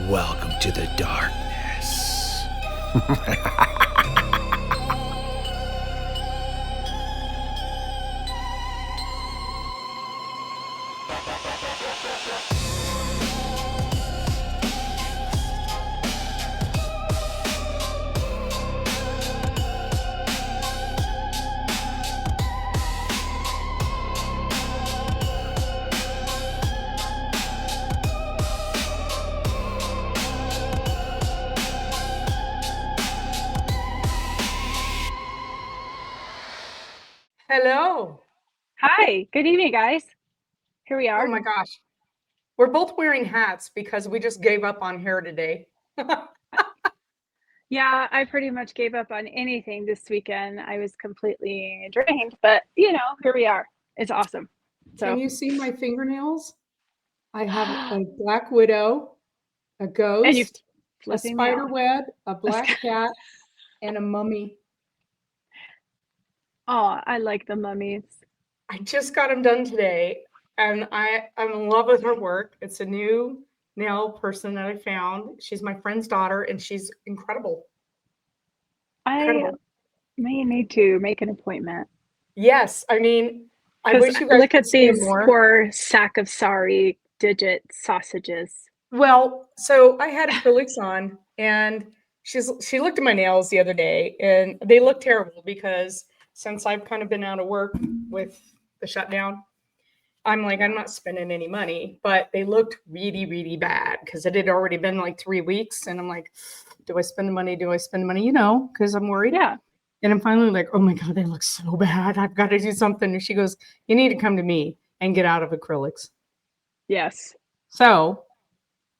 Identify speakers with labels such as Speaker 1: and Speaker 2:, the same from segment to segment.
Speaker 1: Welcome to the darkness.
Speaker 2: Hello.
Speaker 3: Hi, good evening, guys. Here we are.
Speaker 2: Oh my gosh. We're both wearing hats because we just gave up on hair today.
Speaker 3: Yeah, I pretty much gave up on anything this weekend. I was completely drained, but here we are. It's awesome.
Speaker 2: Can you see my fingernails? I have a black widow, a
Speaker 3: and you
Speaker 2: ghost, a
Speaker 3: flipping me
Speaker 2: spider
Speaker 3: off.
Speaker 2: web, a black cat, and a mummy.
Speaker 3: Oh, I like the mummies.
Speaker 2: I just got them done today, and I'm in love with her work. It's a new nail person that I found. She's my friend's daughter, and she's incredible.
Speaker 3: I may need to make an appointment.
Speaker 2: Yes, I mean, I
Speaker 3: Because
Speaker 2: wish you guys
Speaker 3: look
Speaker 2: could
Speaker 3: at
Speaker 2: see
Speaker 3: these
Speaker 2: more.
Speaker 3: poor sack of sorry digit sausages.
Speaker 2: Well, so I had acrylics on, and she looked at my nails the other day, and they look terrible because since I've kind of been out of work with the shutdown, I'm like, I'm not spending any money, but they looked really, really bad because it had already been like 3 weeks, and I'm like, do I spend the money? Do I spend the money? Because I'm worried.
Speaker 3: Yeah.
Speaker 2: And I'm finally like, oh my God, they look so bad. I've got to do something. And she goes, you need to come to me and get out of acrylics.
Speaker 3: Yes.
Speaker 2: So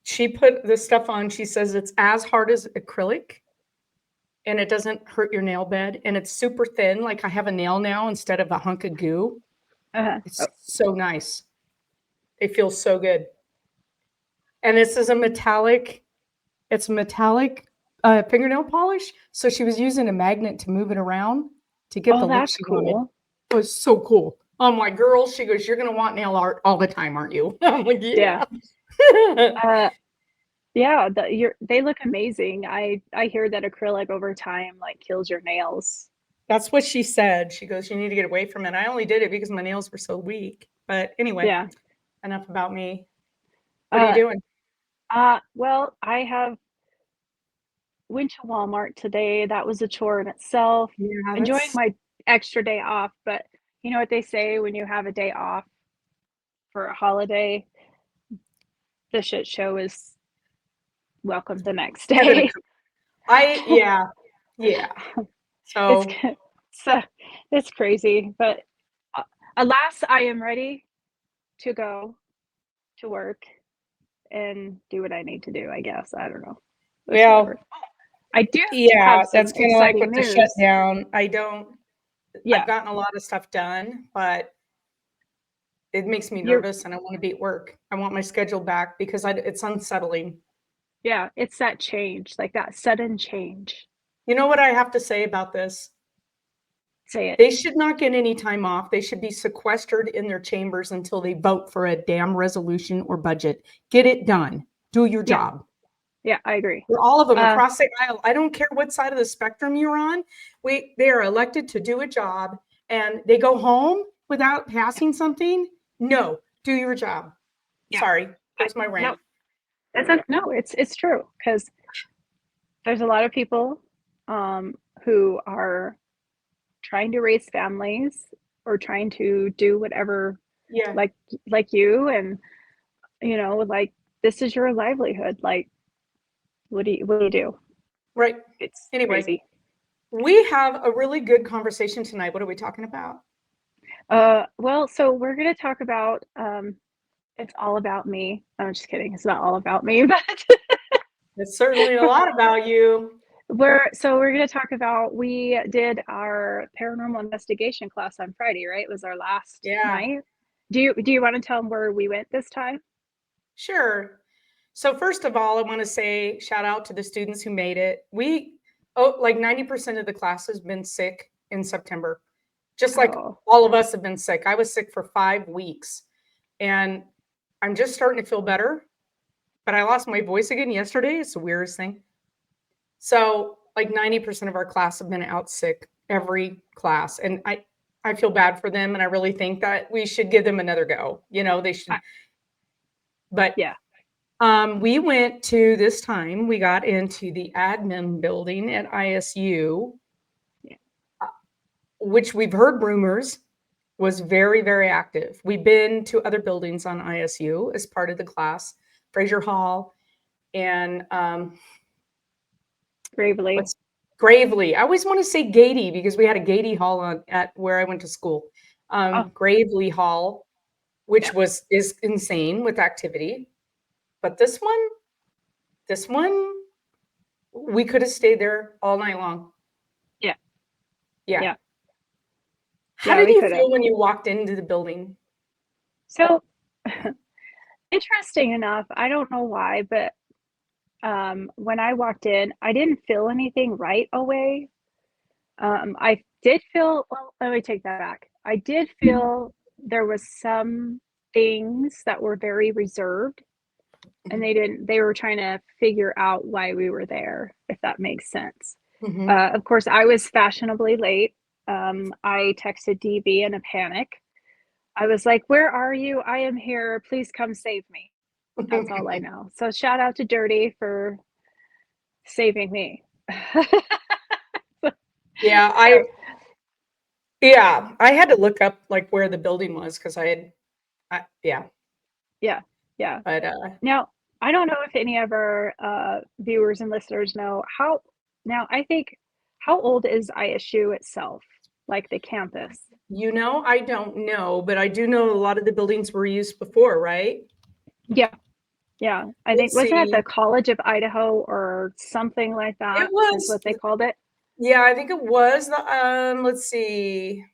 Speaker 2: she put this stuff on. She says it's as hard as acrylic and it doesn't hurt your nail bed. And it's super thin. Like I have a nail now instead of a hunk of goo. It's so nice. It feels so good. And this is it's metallic fingernail polish. So she was using a magnet to move it around to get the look
Speaker 3: that's
Speaker 2: she
Speaker 3: cool.
Speaker 2: wanted. It was so cool. Oh my girl, she goes, you're going to want nail art all the time, aren't you? I'm like, yeah.
Speaker 3: Yeah, they look amazing. I hear that acrylic over time like kills your nails.
Speaker 2: That's what she said. She goes, you need to get away from it. I only did it because my nails were so weak. But anyway, enough about me. What are you doing?
Speaker 3: Well, I went to Walmart today. That was a chore in itself.
Speaker 2: Yeah,
Speaker 3: Enjoying my extra day off, but you know what they say when you have a day off for a holiday, the shit show is welcome the next day.
Speaker 2: Yeah. So
Speaker 3: it's crazy, but alas, I am ready to go to work and do what I need to do, I guess. I don't know.
Speaker 2: Well,
Speaker 3: I do
Speaker 2: yeah,
Speaker 3: have some
Speaker 2: that's kind of like with
Speaker 3: news.
Speaker 2: the shutdown. I've gotten a lot of stuff done, but it makes me nervous and I want to be at work. I want my schedule back because it's unsettling.
Speaker 3: Yeah, it's that change, like that sudden change.
Speaker 2: You know what I have to say about this?
Speaker 3: Say it.
Speaker 2: They should not get any time off. They should be sequestered in their chambers until they vote for a damn resolution or budget. Get it done. Do your job.
Speaker 3: Yeah, I agree.
Speaker 2: For all of them across the aisle. I don't care what side of the spectrum you're on. They are elected to do a job and they go home without passing something. No, do your job. Yeah. Sorry, that's my rant.
Speaker 3: No, it's true because there's a lot of people who are trying to raise families or trying to do whatever, like you, and like this is your livelihood. Like, what do you do?
Speaker 2: Right.
Speaker 3: It's
Speaker 2: anyway.
Speaker 3: Crazy.
Speaker 2: We have a really good conversation tonight. What are we talking about?
Speaker 3: Well, so we're going to talk about it's all about me. I'm just kidding. It's not all about me, but
Speaker 2: it's certainly a lot about you.
Speaker 3: We're going to talk about, we did our paranormal investigation class on Friday, right? It was our last night. Do you want to tell them where we went this time?
Speaker 2: Sure. So first of all, I want to say shout out to the students who made it. Like 90% of the class has been sick in September. Just like all of us have been sick. I was sick for 5 weeks and I'm just starting to feel better. but I lost my voice again yesterday. It's the weirdest thing. So like 90% of our class have been out sick, every class. And I feel bad for them. And I really think that we should give them another go. You know, they should. But
Speaker 3: Yeah.
Speaker 2: we went to this time, we got into the admin building at ISU, which we've heard rumors was very, very active. We've been to other buildings on ISU as part of the class, Fraser Hall and
Speaker 3: Gravely.
Speaker 2: Gravely. I always want to say Gady because we had a Gady Hall at where I went to school. Gravely Hall, which is insane with activity. But this one, we could have stayed there all night long. Yeah. How did you feel when you walked into the building?
Speaker 3: So, interesting enough, I don't know why, but when I walked in, I didn't feel anything right away. I did feel, well, let me take that back. I did feel there was some things that were very reserved, and they were trying to figure out why we were there, if that makes sense. Of course, I was fashionably late. I texted DB in a panic. I was like, "Where are you? I am here. Please come save me." That's all I know. So shout out to Dirty for saving me.
Speaker 2: Yeah, I had to look up like where the building was because yeah.
Speaker 3: But
Speaker 2: But
Speaker 3: now I don't know if any of our viewers and listeners know how. Now I think, how old is ISU itself, like the campus?
Speaker 2: you know, I don't know, but I do know a lot of the buildings were used before, right?
Speaker 3: Yeah. I think,
Speaker 2: Let's
Speaker 3: wasn't it
Speaker 2: see.
Speaker 3: the College of Idaho or something like that?
Speaker 2: It was.
Speaker 3: Is what they called it.
Speaker 2: Yeah, I think it was the let's see.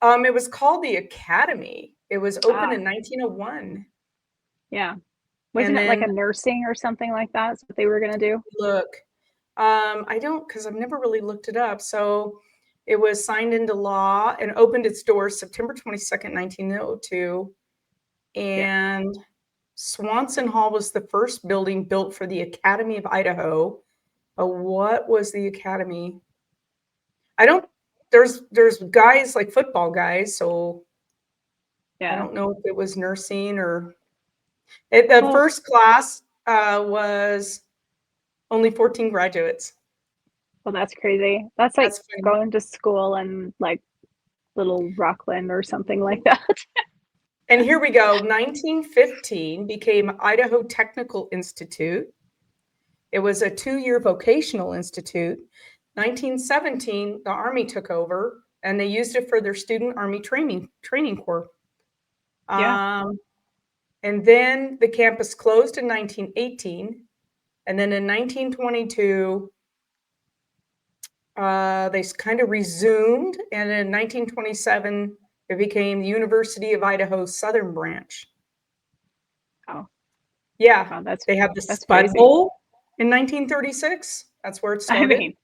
Speaker 2: It was called the Academy. It was opened in 1901.
Speaker 3: Yeah. Wasn't it like a nursing or something like that? That's what they were gonna do?
Speaker 2: Look, I don't, because I've never really looked it up. So it was signed into law and opened its doors September 22nd, 1902. And Swanson Hall was the first building built for the Academy of Idaho. What was the Academy? I don't, there's guys like football guys, so I don't know if it was nursing or the first class was only 14 graduates.
Speaker 3: Well, that's crazy. That's like
Speaker 2: That's funny.
Speaker 3: going to school in like little Rockland or something like that.
Speaker 2: And here we go. 1915 became Idaho Technical Institute. It was a 2-year vocational institute. 1917, the Army took over, and they used it for their student Army training corps. And then the campus closed in 1918, and then in 1922, they kind of resumed, and in 1927, it became the University of Idaho Southern Branch.
Speaker 3: Oh.
Speaker 2: Yeah,
Speaker 3: Wow,
Speaker 2: they have the Spud
Speaker 3: crazy.
Speaker 2: Bowl in 1936. That's where it started.
Speaker 3: I mean,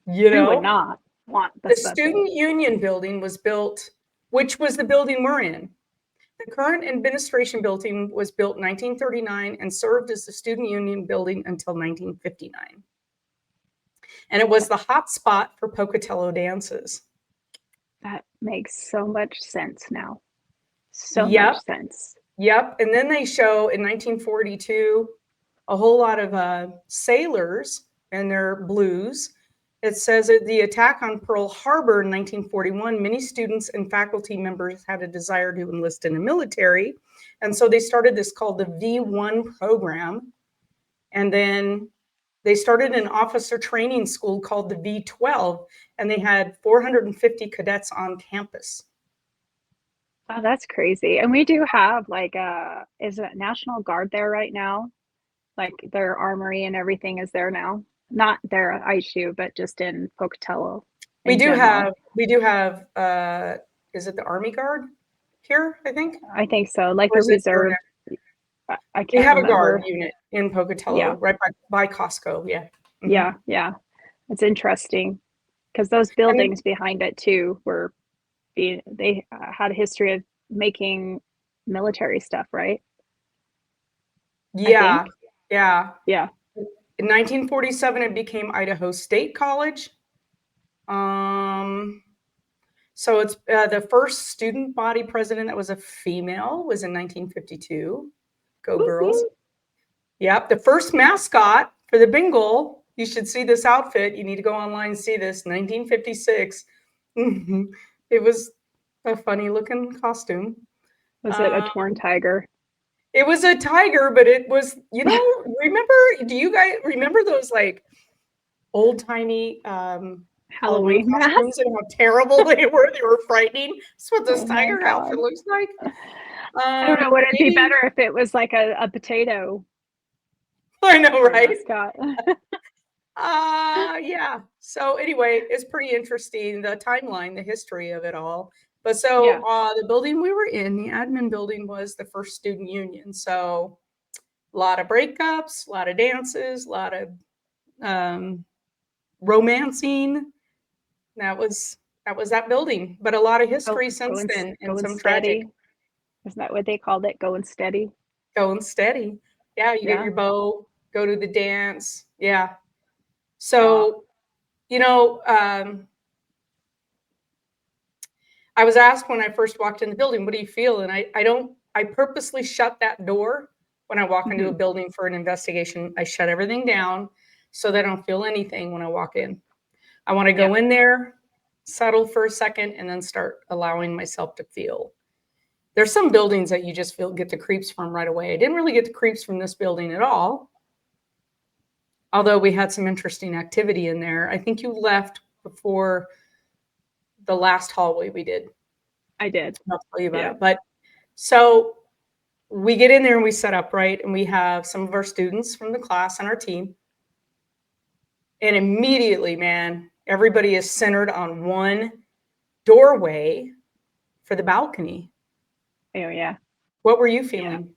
Speaker 2: you know,
Speaker 3: who would not want
Speaker 2: the Student Union Building was built, which was the building we're in. The current administration building was built in 1939 and served as the Student Union Building until 1959. And it was the hot spot for Pocatello dances.
Speaker 3: That makes so much sense now. So much sense.
Speaker 2: Yep. And then they show in 1942 a whole lot of sailors and their blues. It says at the attack on Pearl Harbor in 1941, many students and faculty members had a desire to enlist in the military. And so they started this called the V1 program. And then they started an officer training school called the V12, and they had 450 cadets on campus.
Speaker 3: Oh, that's crazy. And we do have like is it National Guard there right now? Like their armory and everything is there now. Not there at ISU, but just in Pocatello.
Speaker 2: We do have, is it the Army Guard here, I think?
Speaker 3: I think so. Like a reserve. I can't remember.
Speaker 2: We have a guard unit in Pocatello, right by Costco. Yeah.
Speaker 3: Mm-hmm. Yeah. It's interesting because those buildings behind it too they had a history of making military stuff, right?
Speaker 2: Yeah.
Speaker 3: think.
Speaker 2: Yeah.
Speaker 3: Yeah.
Speaker 2: In 1947, it became Idaho State College. So it's the first student body president that was a female was in 1952. Go girls. Yep. The first mascot for the Bengal. You should see this outfit. You need to go online and see this. 1956. It was a funny looking costume.
Speaker 3: Was it a torn tiger?
Speaker 2: It was a tiger, but it was, do you guys remember those like old timey Halloween
Speaker 3: Halloween mask?
Speaker 2: costumes and how terrible they were? They were frightening. That's what this
Speaker 3: Oh my
Speaker 2: tiger
Speaker 3: God.
Speaker 2: outfit looks like.
Speaker 3: I don't know. Would it be
Speaker 2: Maybe,
Speaker 3: better if it was like a potato
Speaker 2: I know, right?
Speaker 3: mascot?
Speaker 2: Yeah. So anyway, it's pretty interesting, the timeline, the history of it all. But so
Speaker 3: Yeah.
Speaker 2: the building we were in, the admin building, was the first student union. So a lot of breakups, a lot of dances, a lot of romancing. That was that building. But a lot of history since then, and
Speaker 3: Going
Speaker 2: some tragic.
Speaker 3: steady. Isn't that what they called it? Going steady.
Speaker 2: Going steady. Yeah, you get
Speaker 3: Yeah.
Speaker 2: your bow, go to the dance. Yeah.
Speaker 3: Oh.
Speaker 2: So, I was asked when I first walked in the building, what do you feel? And I purposely shut that door when I walk into a building for an investigation. I shut everything down so that I don't feel anything when I walk in. I want to go in there, settle for a second, and then start allowing myself to feel. There's some buildings that you just get the creeps from right away. I didn't really get the creeps from this building at all. Although we had some interesting activity in there. I think you left before the last hallway we did.
Speaker 3: I did.
Speaker 2: I'll tell you about it. But so we get in there and we set up, right? And we have some of our students from the class on our team. And immediately, man, everybody is centered on one doorway for the balcony.
Speaker 3: Oh, yeah.
Speaker 2: What were you feeling?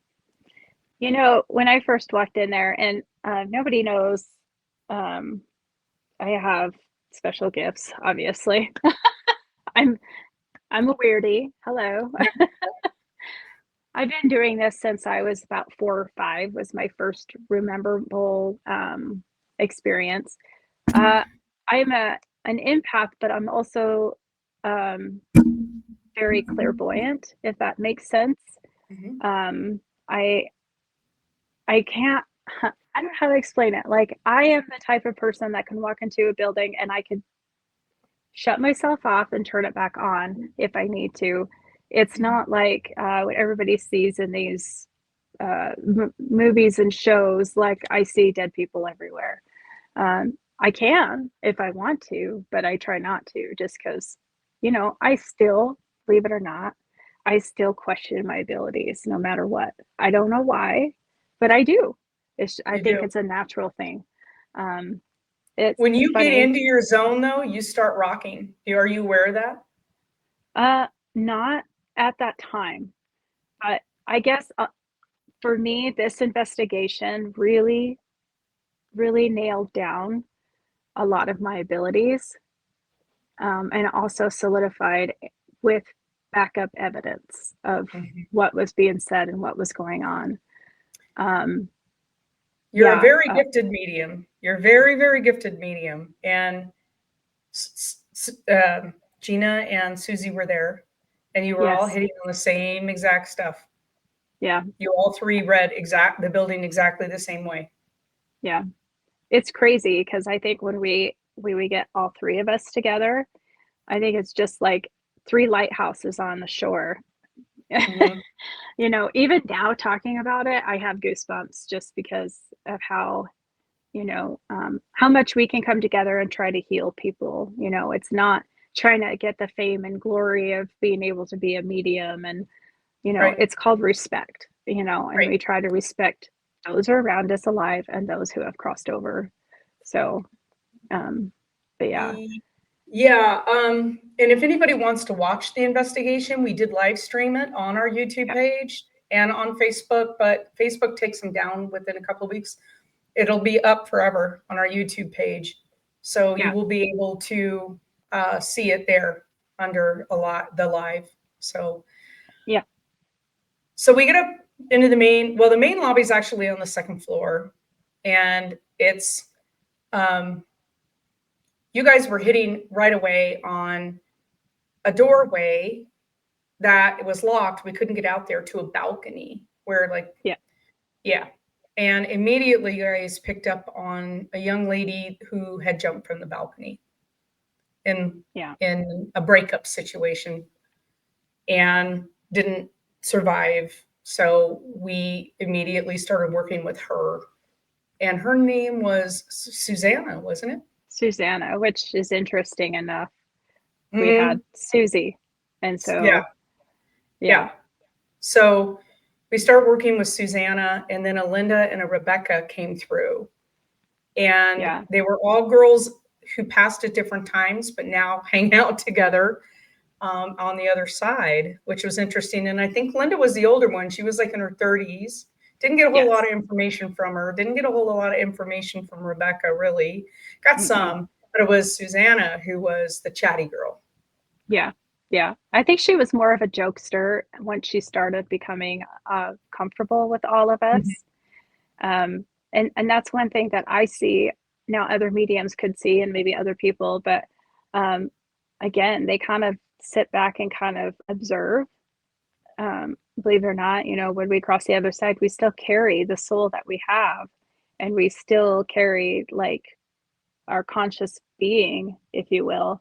Speaker 3: When I first walked in there, and nobody knows, I have special gifts, obviously. I'm a weirdie. Hello. I've been doing this since I was about 4 or 5, was my first rememberable experience. I'm an empath, but I'm also very clairvoyant, if that makes sense. I can't, I don't know how to explain it. Like, I am the type of person that can walk into a building and I could shut myself off and turn it back on if I need to. It's not like what everybody sees in these movies and shows, like I see dead people everywhere. I can if I want to, but I try not to, just because, I still, believe it or not, I still question my abilities no matter what. I don't know why, but I do. I think it's a natural thing. It's
Speaker 2: When you get
Speaker 3: funny.
Speaker 2: into your zone, though, you start rocking. Are you aware of that?
Speaker 3: Not at that time, but I guess for me, this investigation really, really nailed down a lot of my abilities, and also solidified with backup evidence of what was being said and what was going on.
Speaker 2: You're a very gifted medium. You're a very, very gifted medium. And Gina and Susie were there, and you were all hitting on the same exact stuff.
Speaker 3: Yeah.
Speaker 2: You all three read the building exactly the same way.
Speaker 3: Yeah. It's crazy because I think when we get all 3 of us together, I think it's just like 3 lighthouses on the shore. Even now talking about it, I have goosebumps just because of how much we can come together and try to heal people. It's not trying to get the fame and glory of being able to be a medium, and it's called respect, and we try to respect those who are around us alive and those who have crossed over. So but
Speaker 2: yeah. And if anybody wants to watch the investigation, we did live stream it on our YouTube page and on Facebook, but Facebook takes them down within a couple of weeks. It'll be up forever on our YouTube page. So you will be able to see it there under the live. So,
Speaker 3: yeah.
Speaker 2: So we get into the main. Well, the main lobby is actually on the second floor, and it's you guys were hitting right away on a doorway that it was locked. We couldn't get out there to a balcony where yeah. And immediately you guys picked up on a young lady who had jumped from the balcony in a breakup situation and didn't survive. So we immediately started working with her. And her name was Susanna, wasn't it?
Speaker 3: Susanna, which is interesting enough. We had Susie. And so,
Speaker 2: yeah. So we started working with Susanna, and then a Linda and a Rebecca came through. And they were all girls who passed at different times, but now hang out together on the other side, which was interesting. And I think Linda was the older one. She was like in her 30s. Didn't get a whole lot of information from her. Didn't get a whole lot of information from Rebecca, really. Got some, but it was Susanna who was the chatty girl.
Speaker 3: Yeah. Yeah. I think she was more of a jokester once she started becoming comfortable with all of us. And that's one thing that I see now other mediums could see, and maybe other people, but again, they kind of sit back and kind of observe. Believe it or not, when we cross the other side, we still carry the soul that we have, and we still carry like our conscious being, if you will.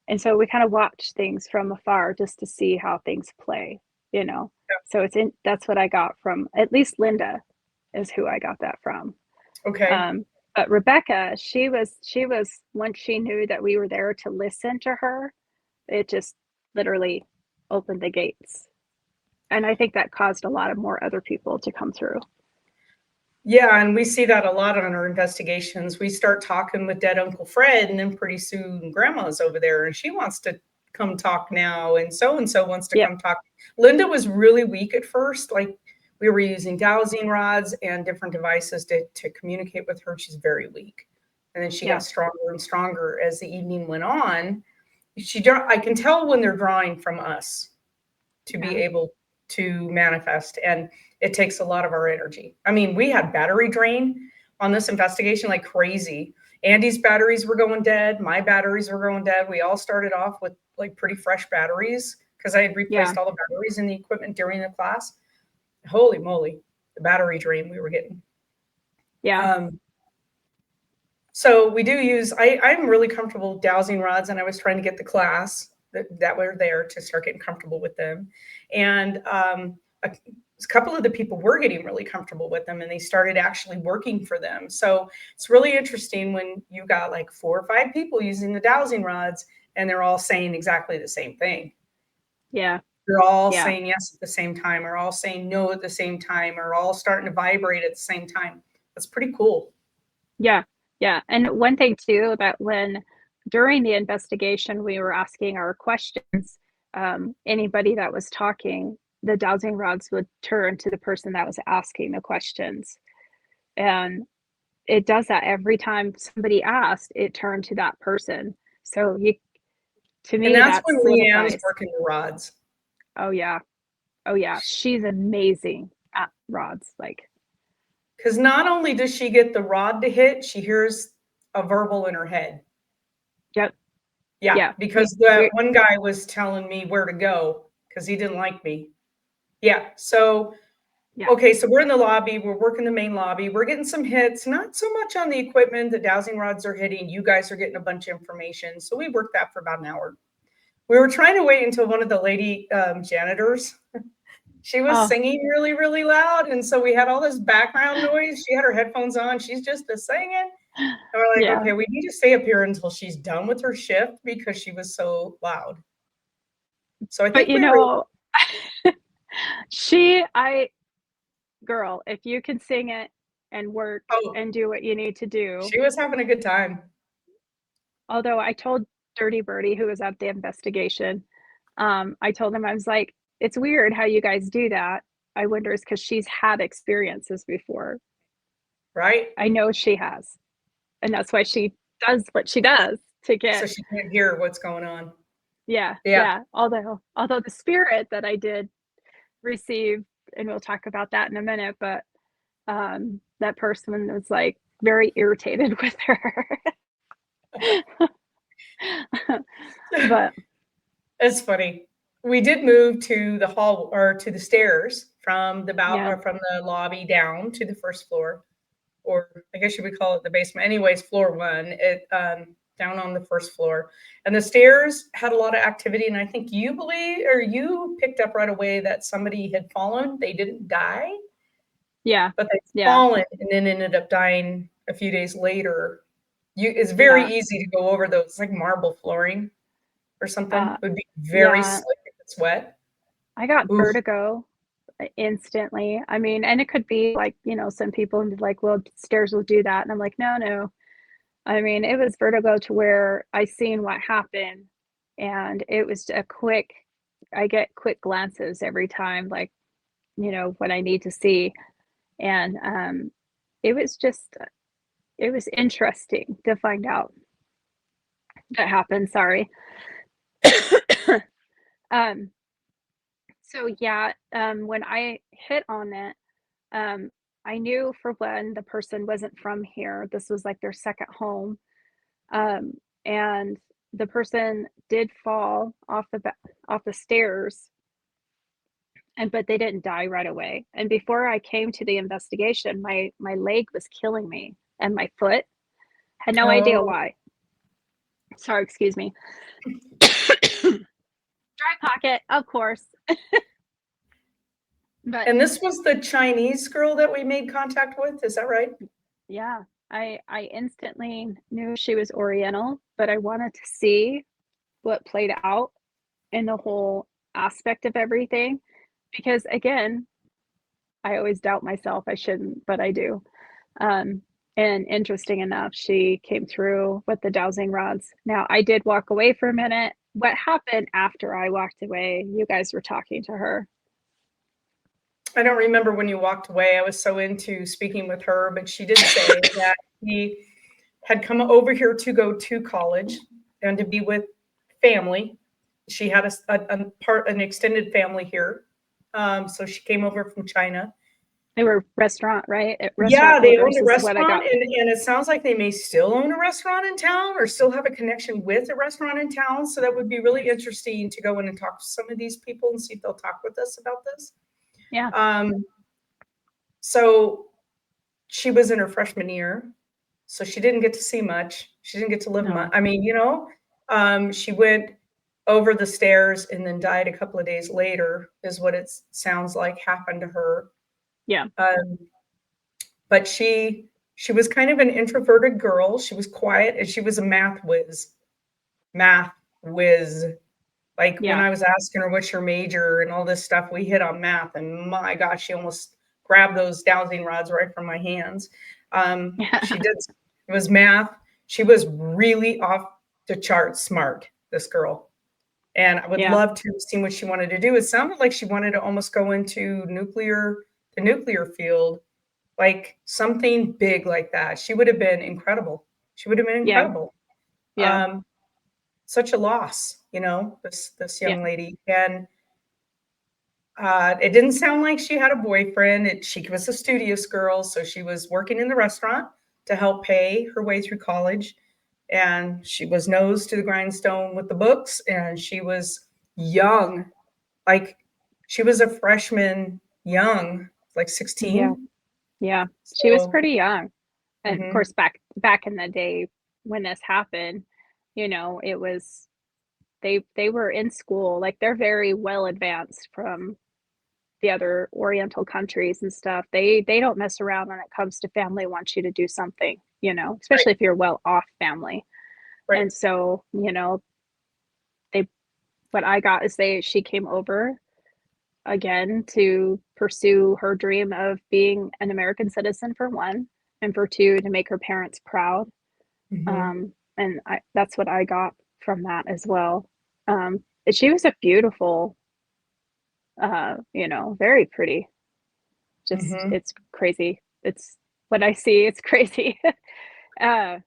Speaker 3: And so we kind of watch things from afar just to see how things play, So that's what I got from, at least Linda is who I got that from.
Speaker 2: Okay.
Speaker 3: But Rebecca, she was once she knew that we were there to listen to her, it just literally opened the gates. And I think that caused a lot of more other people to come through.
Speaker 2: Yeah, and we see that a lot on our investigations. We start talking with dead Uncle Fred, and then pretty soon Grandma's over there, and she wants to come talk now, and so wants to come talk. Linda was really weak at first. Like, we were using dowsing rods and different devices to communicate with her. She's very weak. And then she got stronger and stronger as the evening went on. I can tell when they're drawing from us to be able to manifest, and it takes a lot of our energy. I mean, we had battery drain on this investigation like crazy. Andy's batteries were going dead. My batteries were going dead. We all started off with like pretty fresh batteries because I had replaced all the batteries in the equipment during the class. Holy moly, the battery drain we were getting.
Speaker 3: Yeah.
Speaker 2: So we do use, I'm really comfortable with dowsing rods, and I was trying to get the class that were there to start getting comfortable with them. And a couple of the people were getting really comfortable with them, and they started actually working for them. So it's really interesting when you got like 4 or 5 people using the dowsing rods, and they're all saying exactly the same thing.
Speaker 3: Yeah.
Speaker 2: They're all saying yes at the same time, or all saying no at the same time, or all starting to vibrate at the same time. That's pretty cool.
Speaker 3: Yeah. Yeah. And one thing too, that when during the investigation, we were asking our questions, anybody that was talking, the dowsing rods would turn to the person that was asking the questions. And it does that every time somebody asked, it turned to that person. So to me,
Speaker 2: and that's when Leanne's
Speaker 3: solidifies.
Speaker 2: working the rods.
Speaker 3: Oh yeah. She's amazing at rods. Like,
Speaker 2: because not only does she get the rod to hit, she hears a verbal in her head.
Speaker 3: Yep.
Speaker 2: Yeah. Because the one guy was telling me where to go because he didn't like me. Yeah. So, okay. So we're in the lobby. We're working the main lobby. We're getting some hits, not so much on the equipment. The dowsing rods are hitting. You guys are getting a bunch of information. So we worked that for about an hour. We were trying to wait until one of the lady janitors, she was singing really, really loud. And so we had all this background noise. She had her headphones on. She's just singing. And we're like, okay, we need to stay up here until she's done with her shift because she was so loud. So I think
Speaker 3: girl, if you can sing it and work and do what you need to do.
Speaker 2: She was having a good time.
Speaker 3: Although I told Dirty Birdie, who was at the investigation, I told him, I was like, it's weird how you guys do that. I wonder it's because she's had experiences before.
Speaker 2: Right.
Speaker 3: I know she has. And that's why she does what she does to get.
Speaker 2: So she can't hear what's going on.
Speaker 3: Yeah. Although the spirit that I did receive, and we'll talk about that in a minute, but that person was like very irritated with her. But
Speaker 2: It's funny. We did move to the hall or to the stairs from the
Speaker 3: yeah,
Speaker 2: or from the lobby down to the first floor, or I guess you would call it the basement. Anyways, floor one, it down on the first floor. And the stairs had a lot of activity. And I think you picked up right away that somebody had fallen. They didn't die,
Speaker 3: yeah,
Speaker 2: but they'd
Speaker 3: yeah,
Speaker 2: fallen and then ended up dying a few days later. It's very
Speaker 3: yeah,
Speaker 2: easy to go over those. It's like marble flooring or something.
Speaker 3: uh,
Speaker 2: It would be very
Speaker 3: yeah.
Speaker 2: slick if it's wet.
Speaker 3: I got
Speaker 2: Oof.
Speaker 3: vertigo instantly. I mean, and it could be like, some people would be like, well, stairs will do that. And I'm like, no, no. I mean, it was vertigo to where I seen what happened, and it was I get quick glances every time, like, what I need to see. And it was interesting to find out that happened. Sorry. um, so yeah, when I hit on it, um, I knew for one the person wasn't from here. This was like their second home. Um, and the person did fall off the stairs, but they didn't die right away. And before I came to the investigation, my leg was killing me, and my foot. Had no idea
Speaker 2: Oh,
Speaker 3: why. Sorry, excuse me. Dry pocket, of course. But
Speaker 2: and this was the Chinese girl that we made contact with. Is that right?
Speaker 3: yeah, I instantly knew she was Oriental, but I wanted to see what played out in the whole aspect of everything, because again, I always doubt myself. I shouldn't, but I do. And interesting enough, she came through with the dowsing rods. Now, I did walk away for a minute. What happened after I walked away? You guys were talking to her.
Speaker 2: I don't remember when you walked away. I was so into speaking with her, but she did say that he had come over here to go to college and to be with family. She had an extended family here, so she came over from China.
Speaker 3: They were restaurant, right? Restaurant
Speaker 2: Yeah, they
Speaker 3: owners
Speaker 2: owned a
Speaker 3: is what I
Speaker 2: restaurant,
Speaker 3: got.
Speaker 2: and it sounds like they may still own a restaurant in town or still have a connection with a restaurant in town. So that would be really interesting to go in and talk to some of these people and see if they'll talk with us about this.
Speaker 3: Yeah,
Speaker 2: So she was in her freshman year, so she didn't get to see much. She didn't get to live much.
Speaker 3: no,
Speaker 2: I mean, she went over the stairs and then died a couple of days later, is what it sounds like happened to her.
Speaker 3: yeah,
Speaker 2: But she was kind of an introverted girl. She was quiet and she was a math whiz. Math whiz. Like when
Speaker 3: yeah,
Speaker 2: I was asking her what's your major and all this stuff, we hit on math, and my gosh, she almost grabbed those dowsing rods right from my hands. She did. It was math. She was really off the chart smart, this girl. And I would
Speaker 3: yeah,
Speaker 2: love to see what she wanted to do. It sounded like she wanted to almost go into the nuclear field, like something big like that. She would have been incredible. She would have been
Speaker 3: yeah,
Speaker 2: incredible.
Speaker 3: yeah,
Speaker 2: Such a loss, this
Speaker 3: yeah,
Speaker 2: young lady. And it didn't sound like she had a boyfriend. She was a studious girl, so she was working in the restaurant to help pay her way through college. And she was nose to the grindstone with the books, and she was young. Like she was a freshman young, like
Speaker 3: yeah,
Speaker 2: 16.
Speaker 3: yeah. She was
Speaker 2: So,
Speaker 3: pretty young. And of
Speaker 2: mhm.
Speaker 3: course, back in the day when this happened, it was they were in school, like they're very well advanced from the other Oriental countries and stuff. They don't mess around when it comes to family wants you to do something,
Speaker 2: Right,
Speaker 3: especially if you're well off family.
Speaker 2: right.
Speaker 3: And so, they what I got is she came over again to pursue her dream of being an American citizen for one, and for two, to make her parents proud.
Speaker 2: Mhm.
Speaker 3: And that's what I got from that as well. And she was a beautiful, very pretty. Just
Speaker 2: Mhm.
Speaker 3: it's crazy. It's what I see. It's crazy. uh,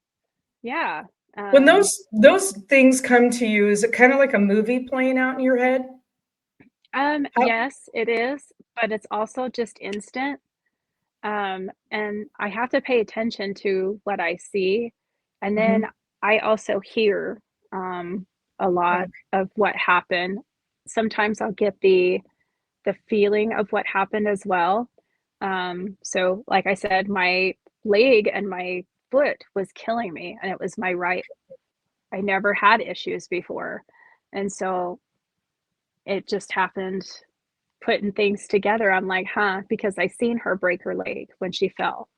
Speaker 3: yeah.
Speaker 2: When
Speaker 3: Um,
Speaker 2: those things come to you, is it kind of like a movie playing out in your head? How,
Speaker 3: Yes, it is, but it's also just instant. And I have to pay attention to what I see. And then
Speaker 2: mhm,
Speaker 3: I also hear a
Speaker 2: okay.
Speaker 3: lot of what happened. Sometimes I'll get the feeling of what happened as well. So like I said, my leg and my foot was killing me, and it was my right. I never had issues before. And so it just happened putting things together. I'm like, huh, because I seen her break her leg when she fell.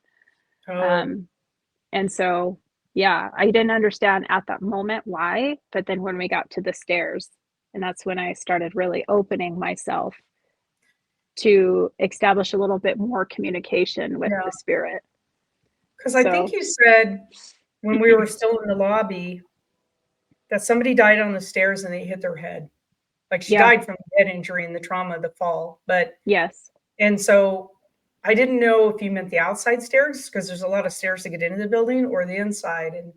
Speaker 2: Oh,
Speaker 3: Um, and so, yeah, I didn't understand at that moment why, but then when we got to the stairs, and that's when I started really opening myself to establish a little bit more communication with
Speaker 2: yeah.
Speaker 3: the spirit.
Speaker 2: Because I think
Speaker 3: So,
Speaker 2: you said when we were still in the lobby that somebody died on the stairs and they hit their head. Like she
Speaker 3: yeah,
Speaker 2: died from the head injury and the trauma of the fall. But,
Speaker 3: yes,
Speaker 2: and so I didn't know if you meant the outside stairs because there's a lot of stairs to get into the building or the inside. And,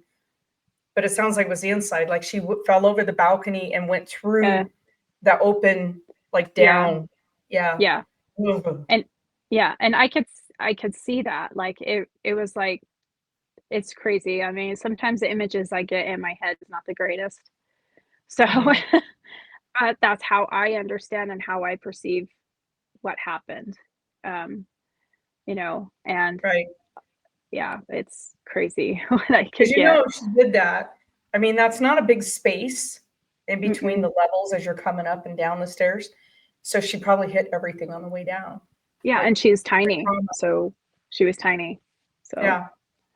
Speaker 2: but it sounds like it was the inside. Like she fell over the balcony and went
Speaker 3: uh,
Speaker 2: through the open, like
Speaker 3: yeah,
Speaker 2: down. Yeah.
Speaker 3: yeah,
Speaker 2: Ugh.
Speaker 3: and yeah, and I could see that. Like it was like it's crazy. I mean, sometimes the images I get in my head is not the greatest. So,
Speaker 2: Yeah.
Speaker 3: but that's how I understand and how I perceive what happened. Um, and
Speaker 2: Right.
Speaker 3: yeah, it's crazy what I
Speaker 2: Because
Speaker 3: could get.
Speaker 2: if she did that, I mean, that's not a big space in between
Speaker 3: Mm-mm.
Speaker 2: the levels as you're coming up and down the stairs. So she probably hit everything on the way down.
Speaker 3: Yeah,
Speaker 2: Like
Speaker 3: and she's
Speaker 2: the
Speaker 3: tiny,
Speaker 2: trauma.
Speaker 3: so she was tiny. So,
Speaker 2: Yeah.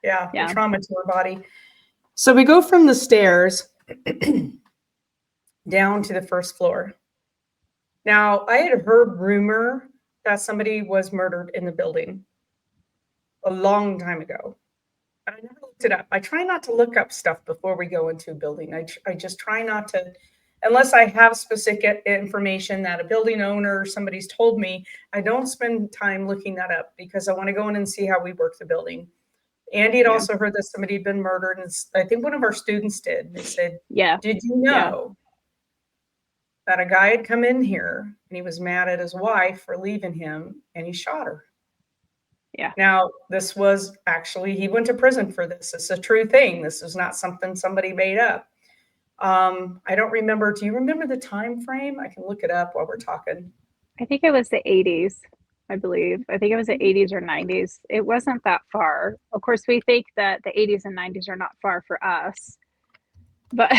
Speaker 2: Yeah. The
Speaker 3: yeah.
Speaker 2: trauma to her body. So we go from the stairs down to the first floor. Now, I had heard rumor that somebody was murdered in the building a long time ago. I never looked it up. I try not to look up stuff before we go into a building. I just try not to, unless I have specific information that a building owner or somebody's told me, I don't spend time looking that up because I want to go in and see how we work the building. Andy had
Speaker 3: Yeah.
Speaker 2: also heard that somebody had been murdered, and I think one of our students did. They said,
Speaker 3: Yeah.
Speaker 2: did you
Speaker 3: Yeah.
Speaker 2: know that a guy had come in here and he was mad at his wife for leaving him and he shot her?
Speaker 3: Yeah.
Speaker 2: Now, this was actually, he went to prison for this. It's a true thing. This is not something somebody made up. I don't remember. Do you remember the time frame? I can look it up while we're talking.
Speaker 3: I think it was the 80s, I believe. I think it was the 80s or 90s. It wasn't that far. Of course, we think that the 80s and 90s are not far for us, but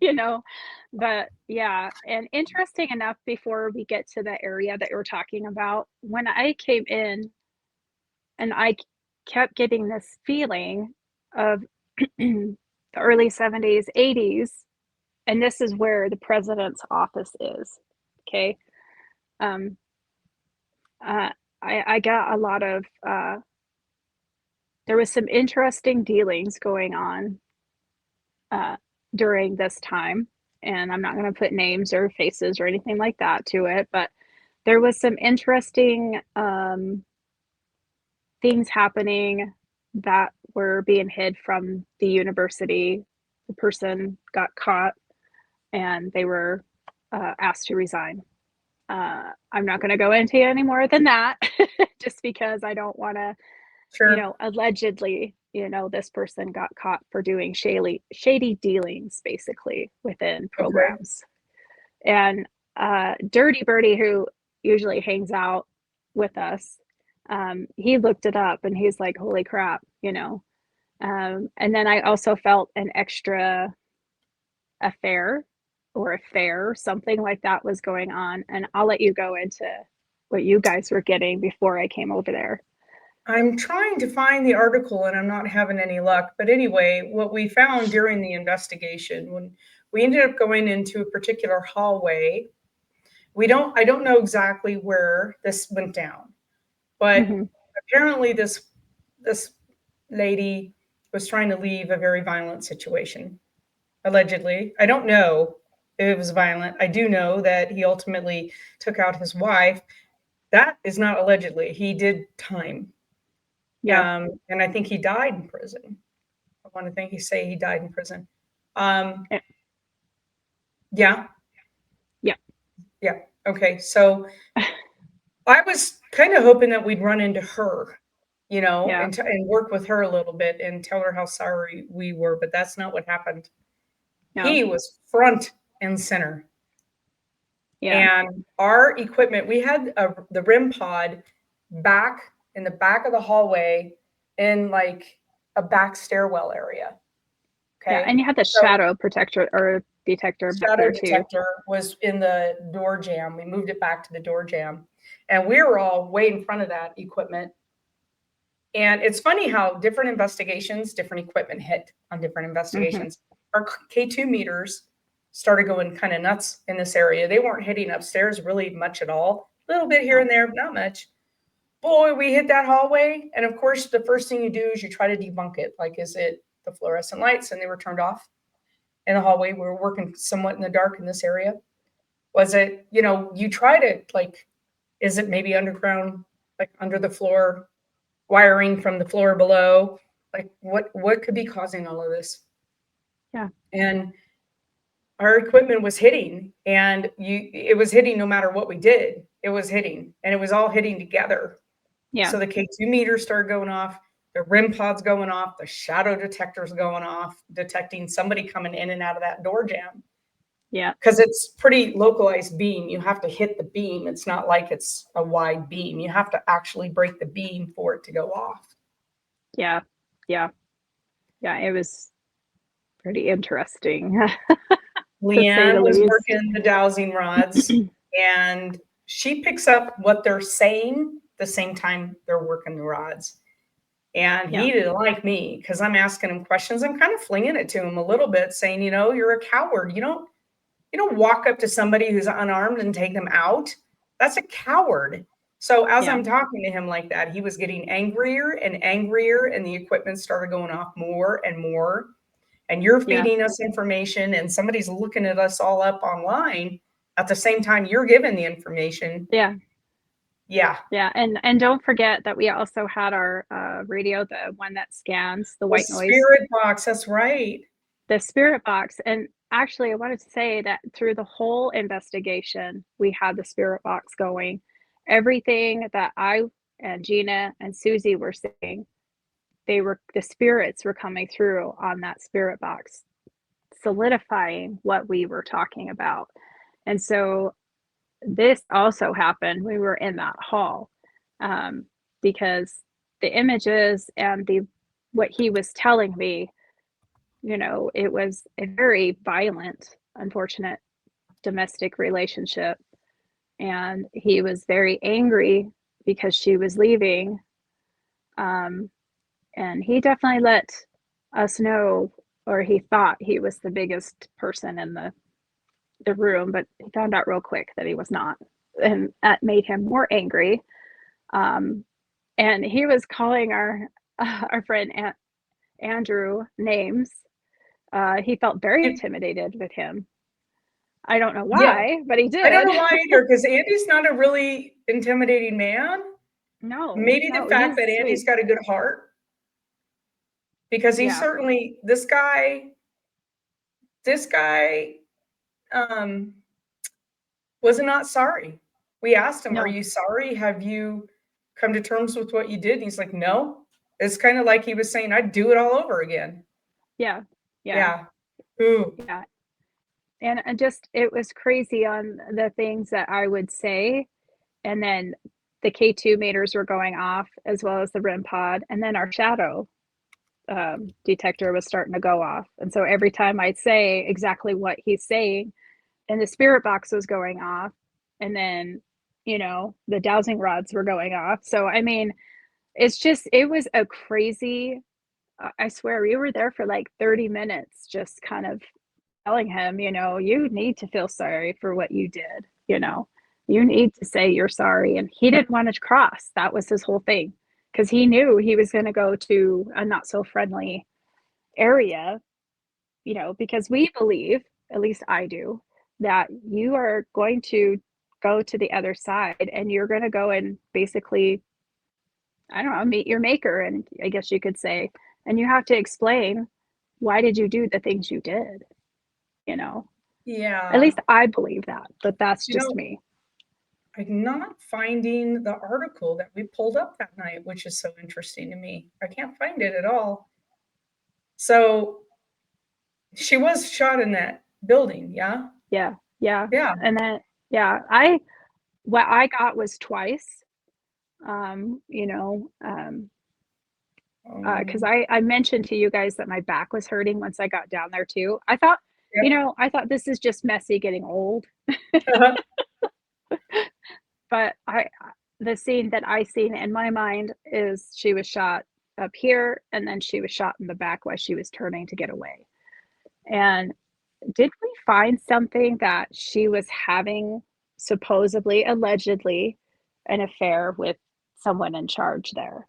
Speaker 3: you know, but yeah. And interesting enough, before we get to the area that you're talking about, when I came in and kept getting this feeling of the early 70s, 80s, and this is where the president's office is. Okay. Um, uh, I got a lot of, there was some interesting dealings going on uh, during this time. And I'm not going to put names or faces or anything like that to it, but there was some interesting things happening that were being hid from the university. The person got caught and they were asked to resign. I'm not going to go into any more than that just because I don't want to,
Speaker 2: Sure.
Speaker 3: allegedly, this person got caught for doing shady dealings basically within
Speaker 2: Okay.
Speaker 3: programs. And Dirty Birdie, who usually hangs out with us, he looked it up and he's like, holy crap. And then I also felt an extra affair or affair, something like that was going on. And I'll let you go into what you guys were getting before I came over there.
Speaker 2: I'm trying to find the article and I'm not having any luck. But anyway, what we found during the investigation, when we ended up going into a particular hallway, I don't know exactly where this went down, but
Speaker 3: Mm-hmm.
Speaker 2: apparently this lady was trying to leave a very violent situation, allegedly. I don't know if it was violent. I do know that he ultimately took out his wife. That is not allegedly. He did time.
Speaker 3: Yeah.
Speaker 2: And I think he died in prison. I want to think he died in prison. Um,
Speaker 3: Eh,
Speaker 2: yeah,
Speaker 3: yeah.
Speaker 2: yeah. Okay, so I was kind of hoping that we'd run into her,
Speaker 3: Yeah.
Speaker 2: and work with her a little bit and tell her how sorry we were, but that's not what happened.
Speaker 3: No.
Speaker 2: He was front and center.
Speaker 3: Yeah.
Speaker 2: And our equipment, we had the RIM pod back in the back of the hallway in like a back stairwell area.
Speaker 3: Yeah.
Speaker 2: Okay.
Speaker 3: And you had the
Speaker 2: So
Speaker 3: shadow protector or detector back
Speaker 2: shadow
Speaker 3: there too.
Speaker 2: detector was in the door jamb. We moved it back to the door jamb. And we were all way in front of that equipment. And it's funny how different investigations, different equipment hit on different investigations. Our K2 meters started going kind of nuts in this area. They weren't hitting upstairs really much at all. A little bit here and there, not much. Boy, we hit that hallway. And of course, the first thing you do is you try to debunk it. Like, is it the fluorescent lights? And they were turned off in the hallway. We were working somewhat in the dark in this area. Was it, you try to like, is it maybe underground, like under the floor, wiring from the floor below? Like what could be causing all of this?
Speaker 3: Yeah.
Speaker 2: And our equipment was hitting, and it was hitting no matter what we did. It was hitting, and it was all hitting together.
Speaker 3: Yeah.
Speaker 2: So the K2 meters started going off, the RIM pod's going off, the shadow detector's going off, detecting somebody coming in and out of that door jamb.
Speaker 3: Yeah.
Speaker 2: Because it's pretty localized beam. You have to hit the beam. It's not like it's a wide beam. You have to actually break the beam for it to go off.
Speaker 3: Yeah. Yeah. Yeah. It was pretty interesting.
Speaker 2: Leanne was
Speaker 3: least.
Speaker 2: working the dowsing rods, and she picks up what they're saying the same time they're working the rods. And he didn't like me because I'm asking him questions. I'm kind of flinging it to him a little bit, saying, you're a coward. You don't walk up to somebody who's unarmed and take them out. That's a coward. So as I'm talking to him like that, he was getting angrier and angrier, and the equipment started going off more and more. And you're feeding us information, and somebody's looking at us all up online at the same time you're giving the information.
Speaker 3: Yeah.
Speaker 2: Yeah.
Speaker 3: Yeah. And don't forget that we also had our radio, the one that scans the white noise.
Speaker 2: Spirit box. That's right.
Speaker 3: The spirit box. And actually, I wanted to say that through the whole investigation, we had the spirit box going. Everything that I and Gina and Susie were saying, the spirits were coming through on that spirit box, solidifying what we were talking about. And so this also happened when we were in that hall, because the images and what he was telling me, it was a very violent, unfortunate domestic relationship. And he was very angry because she was leaving. And he definitely let us know, or he thought he was the biggest person in the room, but he found out real quick that he was not. And that made him more angry. And he was calling our friend Andrew names. He felt very intimidated with him. I don't know why, but he did.
Speaker 2: I don't know why either, because Andy's not a really intimidating man.
Speaker 3: No.
Speaker 2: Maybe the fact that Andy's got a good heart, because he certainly, this guy was not sorry. We asked him, are you sorry? Have you come to terms with what you did? And he's like, no. It's kind of like he was saying, I'd do it all over again.
Speaker 3: Yeah.
Speaker 2: Ooh.
Speaker 3: Yeah. And just, it was crazy on the things that I would say. And then the K2 meters were going off, as well as the RIM pod. And then our shadow detector was starting to go off. And so every time I'd say exactly what he's saying, and the spirit box was going off, and then, the dowsing rods were going off. So, I mean, it was a crazy, I swear we were there for like 30 minutes, just kind of telling him, you need to feel sorry for what you did, you need to say you're sorry. And he didn't want to cross. That was his whole thing, because he knew he was going to go to a not so friendly area, because we believe, at least I do, that you are going to go to the other side and you're going to go and basically, I don't know, meet your maker. And I guess you could say, and you have to explain, why did you do the things you did?
Speaker 2: Yeah.
Speaker 3: At least I believe that, but that's just me.
Speaker 2: I'm not finding the article that we pulled up that night, which is so interesting to me. I can't find it at all. So she was shot in that building, yeah?
Speaker 3: Yeah, yeah.
Speaker 2: Yeah.
Speaker 3: And then, yeah, what I got was twice. You know, because I mentioned to you guys that my back was hurting once I got down there too. I thought, you
Speaker 2: Yep.
Speaker 3: know, I thought this is just messy getting old,
Speaker 2: Uh-huh.
Speaker 3: but the scene that I seen in my mind is she was shot up here and then she was shot in the back while she was turning to get away. And did we find something that she was having supposedly, allegedly, an affair with someone in charge there?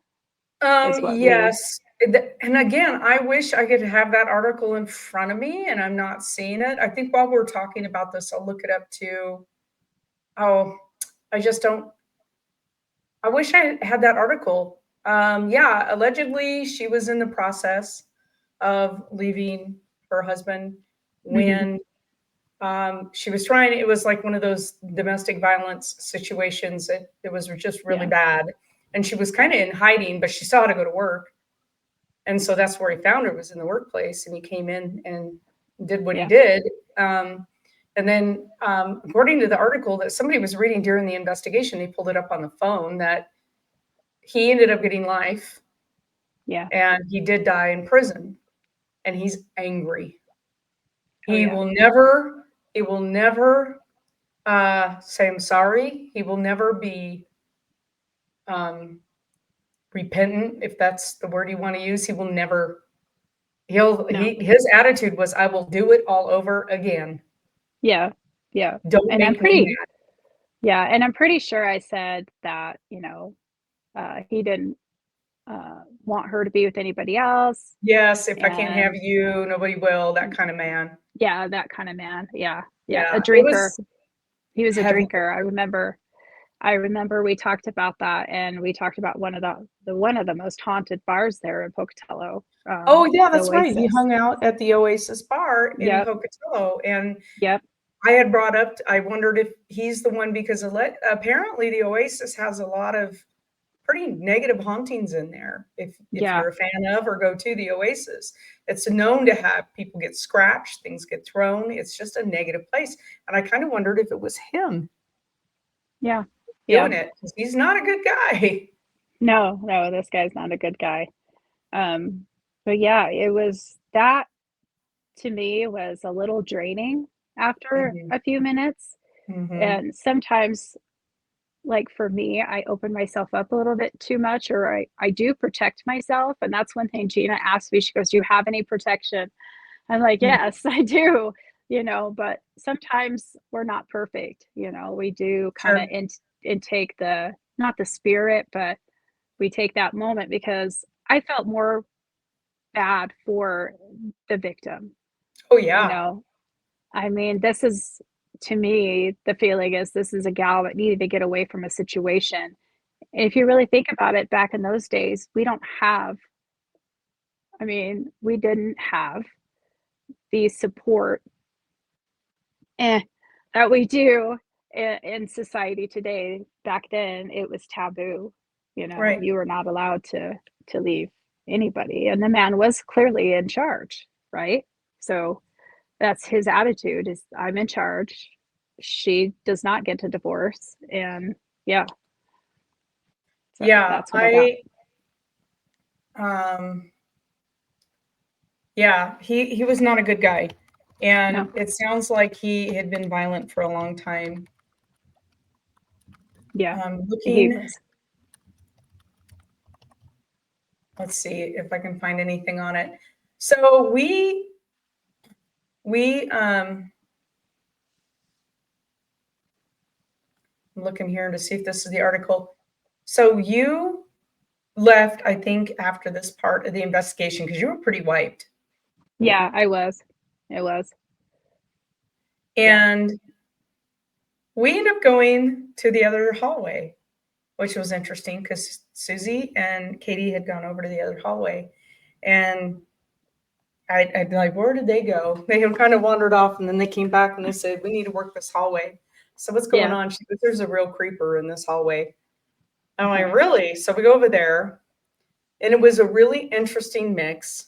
Speaker 3: Is what we
Speaker 2: Yes. And again, I wish I could have that article in front of me and I'm not seeing it. I think while we're talking about this, I'll look it up too. Oh, I just don't. I wish I had that article. Yeah, allegedly she was in the process of leaving her husband
Speaker 3: Mhm.
Speaker 2: when she was trying. It was like one of those domestic violence situations. It was just really
Speaker 3: Yeah,
Speaker 2: bad. And she was kind of in hiding, but she still had to go to work. And so that's where he found her, was in the workplace. And he came in and did what he
Speaker 3: yeah.
Speaker 2: did. And then, according to the article that somebody was reading during the investigation, they pulled it up on the phone that he ended up getting life
Speaker 3: Yeah.
Speaker 2: and he did die in prison. And he's angry.
Speaker 3: Oh,
Speaker 2: He
Speaker 3: yeah.
Speaker 2: will never, he will never say, I'm sorry. He will never be um, repentant, if that's the word you want to use. He will never,
Speaker 3: No.
Speaker 2: his attitude was, I will do it all over again.
Speaker 3: Yeah. Yeah.
Speaker 2: Don't
Speaker 3: And
Speaker 2: make me mad.
Speaker 3: I'm pretty sure I said that, you know, he didn't want her to be with anybody else.
Speaker 2: Yes, if I can't have
Speaker 3: And
Speaker 2: you, nobody will, that kind of man.
Speaker 3: yeah, that kind of man. Yeah. Yeah. A
Speaker 2: Yeah, it
Speaker 3: drinker.
Speaker 2: was
Speaker 3: He was a
Speaker 2: heavy.
Speaker 3: drinker. I remember we talked about that and we talked about one of the most haunted bars there in Pocatello,
Speaker 2: Oh, yeah,
Speaker 3: the
Speaker 2: that's right. He
Speaker 3: Oasis.
Speaker 2: hung out at the Oasis bar in
Speaker 3: Yep.
Speaker 2: Pocatello, and
Speaker 3: Yep.
Speaker 2: I had brought up, I wondered if he's the one because apparently the Oasis has a lot of pretty negative hauntings in there. If
Speaker 3: Yeah.
Speaker 2: you're a fan of or go to the Oasis, it's known to have people get scratched, things get thrown. It's just a negative place, and I kind of wondered if it was him
Speaker 3: Yeah. Yeah.
Speaker 2: doing it, 'cause he's not a good guy.
Speaker 3: No, no, this guy's not a good guy. But yeah, it was that to me was a little draining after
Speaker 2: Mhm,
Speaker 3: a few minutes.
Speaker 2: mhm.
Speaker 3: And sometimes, like for me, I open myself up a little bit too much, or I do protect myself. And that's one thing Gina asked me. She goes, "Do you have any protection?" I'm like,
Speaker 2: Mhm.
Speaker 3: "Yes, I do." You know, but sometimes we're not perfect. You know, we do kind of
Speaker 2: Sure.
Speaker 3: intake the not the spirit, but we take that moment because I felt more bad for the victim,
Speaker 2: Oh,
Speaker 3: you
Speaker 2: yeah.
Speaker 3: know? I mean, this is to me, the feeling is this is a gal that needed to get away from a situation. If you really think about it, back in those days, we don't have I mean, we didn't have the support, eh, that we do in society today. Back then, it was taboo, you know?
Speaker 2: Right.
Speaker 3: You were not allowed to leave anybody, and the man was clearly in charge, right? So that's his attitude is I'm in charge. She does not get a divorce. And yeah, so
Speaker 2: Yeah,
Speaker 3: that's what I got.
Speaker 2: um yeah, he was not a good guy,
Speaker 3: No,
Speaker 2: and it sounds like he had been violent for a long time.
Speaker 3: yeah, he
Speaker 2: Looking,
Speaker 3: was.
Speaker 2: let's see if I can find anything on it. So we I'm looking here to see if this is the article. So you left, I think, after this part of the investigation because you were pretty wiped.
Speaker 3: Yeah, I was. It was. Yeah.
Speaker 2: And we ended up going to the other hallway, which was interesting because Susie and Katie had gone over to the other hallway. And I'd be like, where did they go? They had kind of wandered off and then they came back and they said, we need to work this hallway. So what's going
Speaker 3: Yeah.
Speaker 2: on? She goes, there's a real creeper in this hallway. I'm like, really? So we go over there, and it was a really interesting mix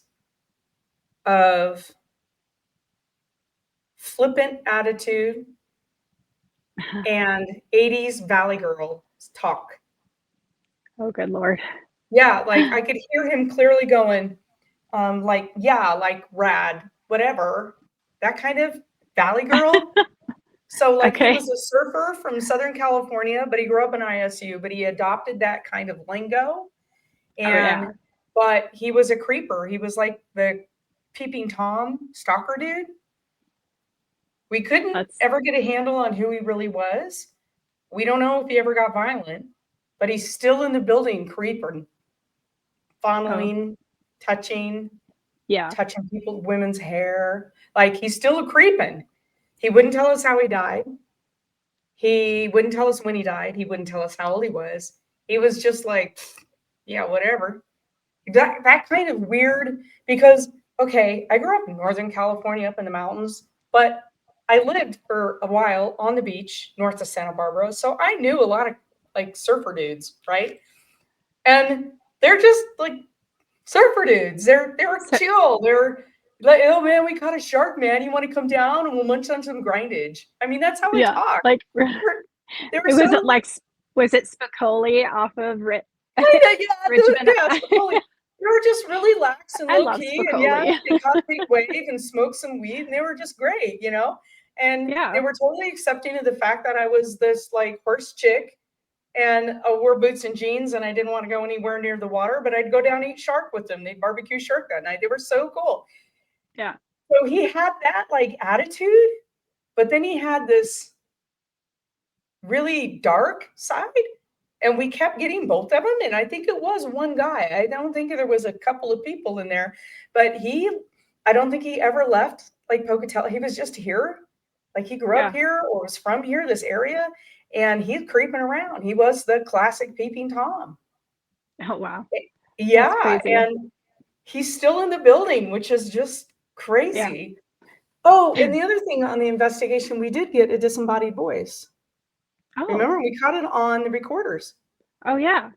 Speaker 2: of flippant attitude and 80s Valley Girl talk.
Speaker 3: Oh, good Lord.
Speaker 2: Yeah, like I could hear him clearly going, like, yeah, like rad, whatever, that kind of Valley Girl. So like he
Speaker 3: Okay.
Speaker 2: was a surfer from Southern California, but he grew up in ISU, but he adopted that kind of lingo. And but he was a creeper. He was like the peeping Tom stalker dude. We couldn't
Speaker 3: That's
Speaker 2: ever get a handle on who he really was. We don't know if he ever got violent, but he's still in the building creeping, fondling, touching people, women's hair. Like he's still a creeping. He wouldn't tell us how he died. He wouldn't tell us when he died. He wouldn't tell us how old he was. He was just like, yeah, whatever. That kind of weird, because, okay, I grew up in Northern California up in the mountains, but I lived for a while on the beach north of Santa Barbara. So I knew a lot of like surfer dudes, right? And they're just like surfer dudes. They were chill. They're like, oh man, we caught a shark, man. You want to come down and we'll munch on some grindage? I mean, that's how we talk.
Speaker 3: like
Speaker 2: They were
Speaker 3: was
Speaker 2: so
Speaker 3: it like was it Spicoli off of
Speaker 2: Richmond?
Speaker 3: Yeah.
Speaker 2: Spicoli. They were just really lax and
Speaker 3: I
Speaker 2: low
Speaker 3: love
Speaker 2: key, and
Speaker 3: Spicoli.
Speaker 2: they caught a big wave and smoked some weed, and they were just great, you know. And they were totally accepting of the fact that I was this like horse chick, and I wore boots and jeans, and I didn't want to go anywhere near the water, but I'd go down and eat shark with them. They'd barbecue shark that night. They were so cool.
Speaker 3: Yeah.
Speaker 2: So he had that like attitude, but then he had this really dark side. And we kept getting both of them. And I think it was one guy. I don't think there was a couple of people in there, but I don't think he ever left like Pocatello. He was just here. Like he grew up here or was from here, this area. And he's creeping around. He was the classic peeping Tom.
Speaker 3: Oh, wow.
Speaker 2: Yeah. And he's still in the building, which is just crazy. Yeah. Oh, and the other thing on the investigation, we did get a disembodied voice. Oh. Remember, we caught it on the recorders.
Speaker 3: Oh yeah.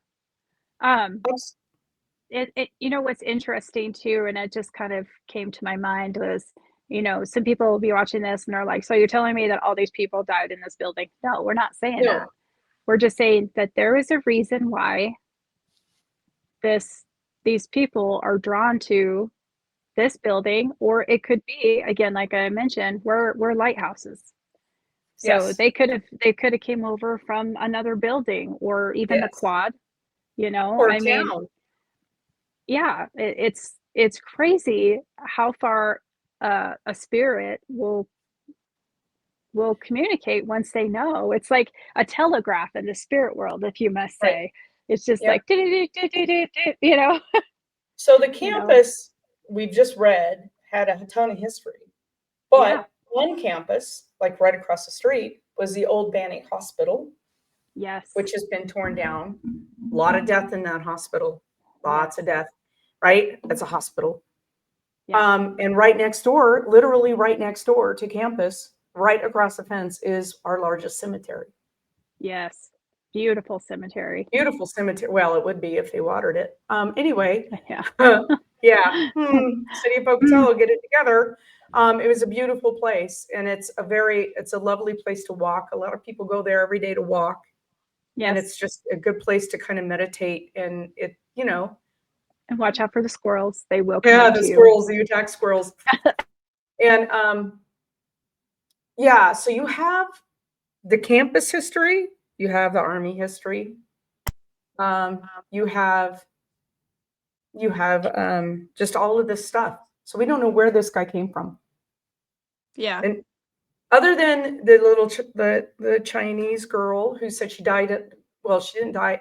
Speaker 3: It you know what's interesting too, and it just kind of came to my mind was, you know, some people will be watching this and they're like, so you're telling me that all these people died in this building? No, we're not saying that. We're just saying that there is a reason why these people are drawn to this building, or it could be, again, like I mentioned, we're lighthouses. So they could have came over from another building or even the quad, you know,
Speaker 2: or
Speaker 3: I mean, yeah, it's crazy how far a spirit will communicate once they know. It's like a telegraph in the spirit world, if you must say. It's just like, you know.
Speaker 2: So the campus we've just read had a ton of history, but one campus, like right across the street, was the old Bannock Hospital.
Speaker 3: Yes.
Speaker 2: Which has been torn down. A lot of death in that hospital. Lots of death, right? That's a hospital. And right next door, literally right next door to campus, right across the fence, is our largest cemetery.
Speaker 3: Yes. Beautiful cemetery.
Speaker 2: Beautiful cemetery. Well, it would be if they watered it. Anyway. City of Pocatello, get it together. It was a beautiful place, and it's a lovely place to walk. A lot of people go there every day to walk. And it's just a good place to kind of meditate, and it, you know.
Speaker 3: And watch out for the squirrels. They will come up to you.
Speaker 2: Squirrels, the attack squirrels. And so you have the campus history, you have the Army history, you have just all of this stuff. So we don't know where this guy came from.
Speaker 3: Yeah.
Speaker 2: And other than the the Chinese girl who said she died she didn't die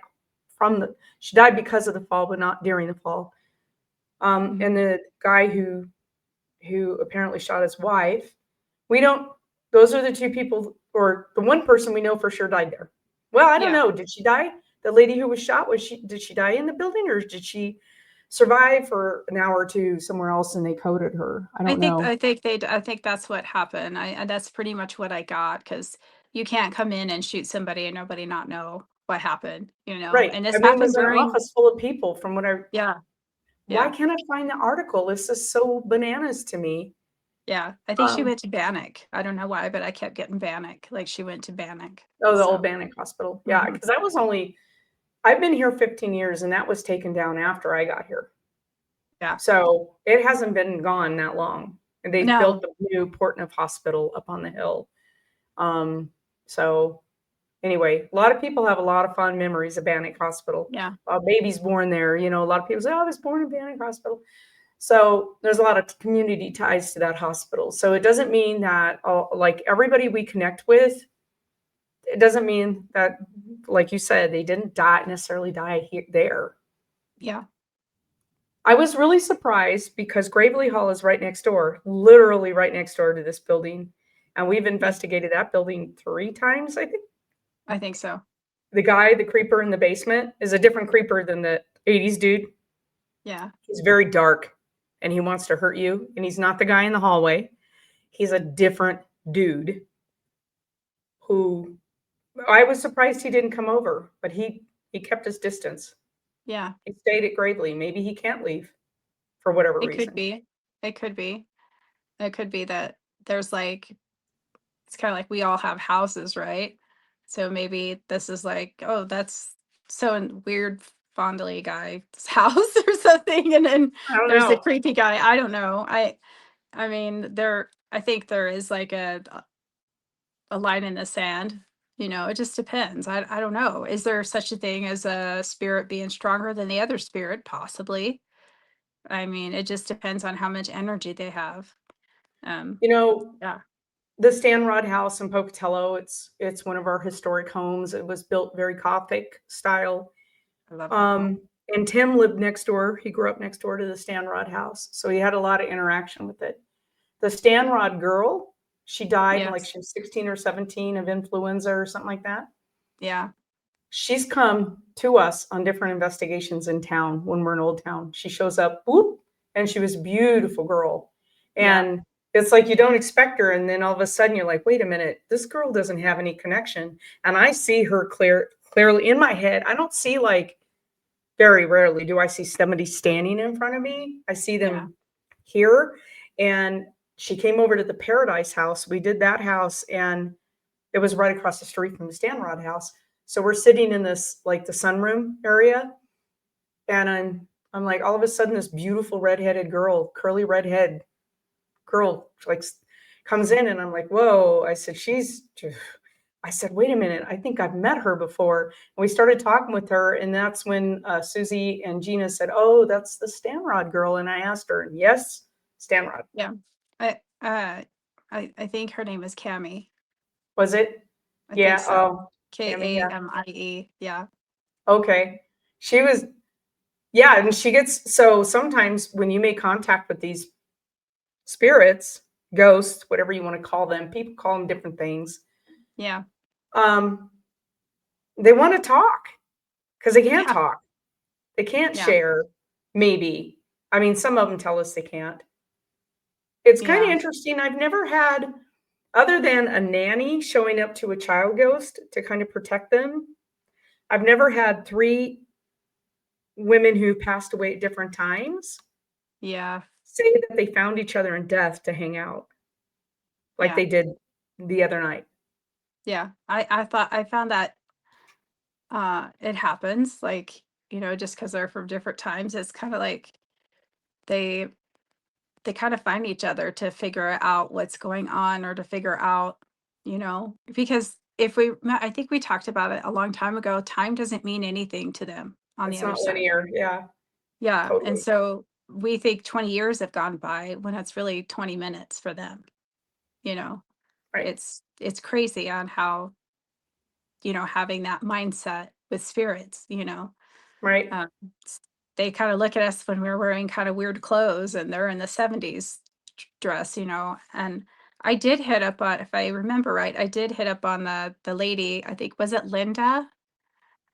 Speaker 2: she died because of the fall, but not during the fall. And the guy who apparently shot his wife, those are the two people, or the one person we know for sure died there. Well, I don't know. Did she die? The lady who was shot, did she die in the building, or did she survive for an hour or two somewhere else and they coded her? I don't know.
Speaker 3: I think that's what happened. That's pretty much what I got, because you can't come in and shoot somebody and nobody not know what happened,
Speaker 2: Right.
Speaker 3: and
Speaker 2: I
Speaker 3: this
Speaker 2: mean, it
Speaker 3: happened
Speaker 2: was an
Speaker 3: during.
Speaker 2: office full of people from what I
Speaker 3: Yeah,
Speaker 2: why
Speaker 3: yeah,
Speaker 2: can't I find the article? This is so bananas to me.
Speaker 3: yeah. I think she
Speaker 2: Um,
Speaker 3: went to Bannock. I don't know why, but I kept getting Bannock. Like she went to Bannock.
Speaker 2: oh, the old
Speaker 3: So,
Speaker 2: Bannock Hospital. Yeah,
Speaker 3: mhm.
Speaker 2: because I've been here 15 years and that was taken down after I got here.
Speaker 3: Yeah.
Speaker 2: So it hasn't been gone that long. And they built
Speaker 3: No,
Speaker 2: the new Portneuf Hospital up on the hill. Um, so anyway, a lot of people have a lot of fond memories of Bannock Hospital.
Speaker 3: yeah,
Speaker 2: Babies born there, a lot of people say, "Oh, I was born in Bannock Hospital." So there's a lot of community ties to that hospital. So it doesn't mean that like everybody we connect with, it doesn't mean that, like you said, they didn't necessarily die there.
Speaker 3: yeah.
Speaker 2: I was really surprised because Gravely Hall is right next door, literally right next door to this building. And we've
Speaker 3: Yeah,
Speaker 2: investigated that building 3 times, I think.
Speaker 3: I think so.
Speaker 2: The creeper in the basement, is a different creeper than the 80s dude.
Speaker 3: Yeah,
Speaker 2: He's very dark and he wants to hurt you. And he's not the guy in the hallway. He's a different dude who I was surprised he didn't come over, but he kept his distance.
Speaker 3: yeah.
Speaker 2: He stayed at Gravely. Maybe he can't leave for whatever
Speaker 3: It could
Speaker 2: reason.
Speaker 3: be. It could be. It could be that there's like it's kind of like we all have houses, right? So maybe this is like, oh, that's so weird fondly guy's house or something, and then
Speaker 2: I don't
Speaker 3: there's the
Speaker 2: know.
Speaker 3: creepy guy. I don't know. I mean, I think there is like a line in the sand. It just depends. I don't know. Is there such a thing as a spirit being stronger than the other spirit? Possibly. I mean, it just depends on how much energy they have. Um,
Speaker 2: You know,
Speaker 3: yeah,
Speaker 2: the Stanrod House in Pocatello, it's one of our historic homes. It was built very Gothic style.
Speaker 3: I love that home.
Speaker 2: Um, and Tim lived next door. He grew up next door to the Stanrod house. So he had a lot of interaction with it. The Stanrod girl, she died like
Speaker 3: Yes.
Speaker 2: she was 16 or 17 of influenza or something like that.
Speaker 3: Yeah.
Speaker 2: She's come to us on different investigations in town when we're in Old Town. She shows up, boop, and she was a beautiful girl.
Speaker 3: Yeah.
Speaker 2: And it's like you don't expect her, and then all of a sudden you're like, wait a minute, this girl doesn't have any connection. And I see her clearly in my head. I don't see like very rarely do I see somebody standing in front of me. I see
Speaker 3: Yeah.
Speaker 2: them here. And she came over to the Paradise House. We did that house, and it was right across the street from the Stanrod house. So we're sitting in this like the sunroom area, and I'm like all of a sudden this beautiful redheaded girl, curly redhead girl, like comes in, and I'm like, whoa! I said, wait a minute, I think I've met her before. And we started talking with her, and that's when Susie and Gina said, oh, that's the Stanrod girl. And I asked her, and yes, Stanrod.
Speaker 3: Yeah. I uh I think her name is Cami.
Speaker 2: Was it?
Speaker 3: I think
Speaker 2: Yeah.
Speaker 3: so.
Speaker 2: Oh, Tammy. Yeah.
Speaker 3: Kamie. Yeah.
Speaker 2: Okay. She was, yeah. And she gets, so sometimes when you make contact with these spirits, ghosts, whatever you want to call them, people call them different things.
Speaker 3: Yeah.
Speaker 2: Um, they want to talk because they can't
Speaker 3: Yeah.
Speaker 2: talk. They can't
Speaker 3: Yeah.
Speaker 2: share, maybe. I mean, some of them tell us they can't. It's kind of
Speaker 3: Yeah.
Speaker 2: interesting. I've never had, other than a nanny showing up to a child ghost to kind of protect them, I've never had 3 women who passed away at different times
Speaker 3: Yeah.
Speaker 2: say that they found each other in death to hang out like
Speaker 3: Yeah.
Speaker 2: they did the other night.
Speaker 3: Yeah. I found that it happens like, just because they're from different times, it's kind of like they they kind of find each other to figure out what's going on or to figure out, because I think we talked about it a long time ago, time doesn't mean anything to them on the
Speaker 2: It's
Speaker 3: other
Speaker 2: not
Speaker 3: side.
Speaker 2: linear. Yeah,
Speaker 3: Yeah. And
Speaker 2: totally.
Speaker 3: so we think 20 years have gone by when it's really 20 minutes for them. You know,
Speaker 2: Right,
Speaker 3: it's crazy on how, having that mindset with spirits,
Speaker 2: right.
Speaker 3: um, they kind of look at us when we're wearing kind of weird clothes and they're in the 70s dress, and I did hit up on, if I remember right, I did hit up on the lady, I think, was it Linda,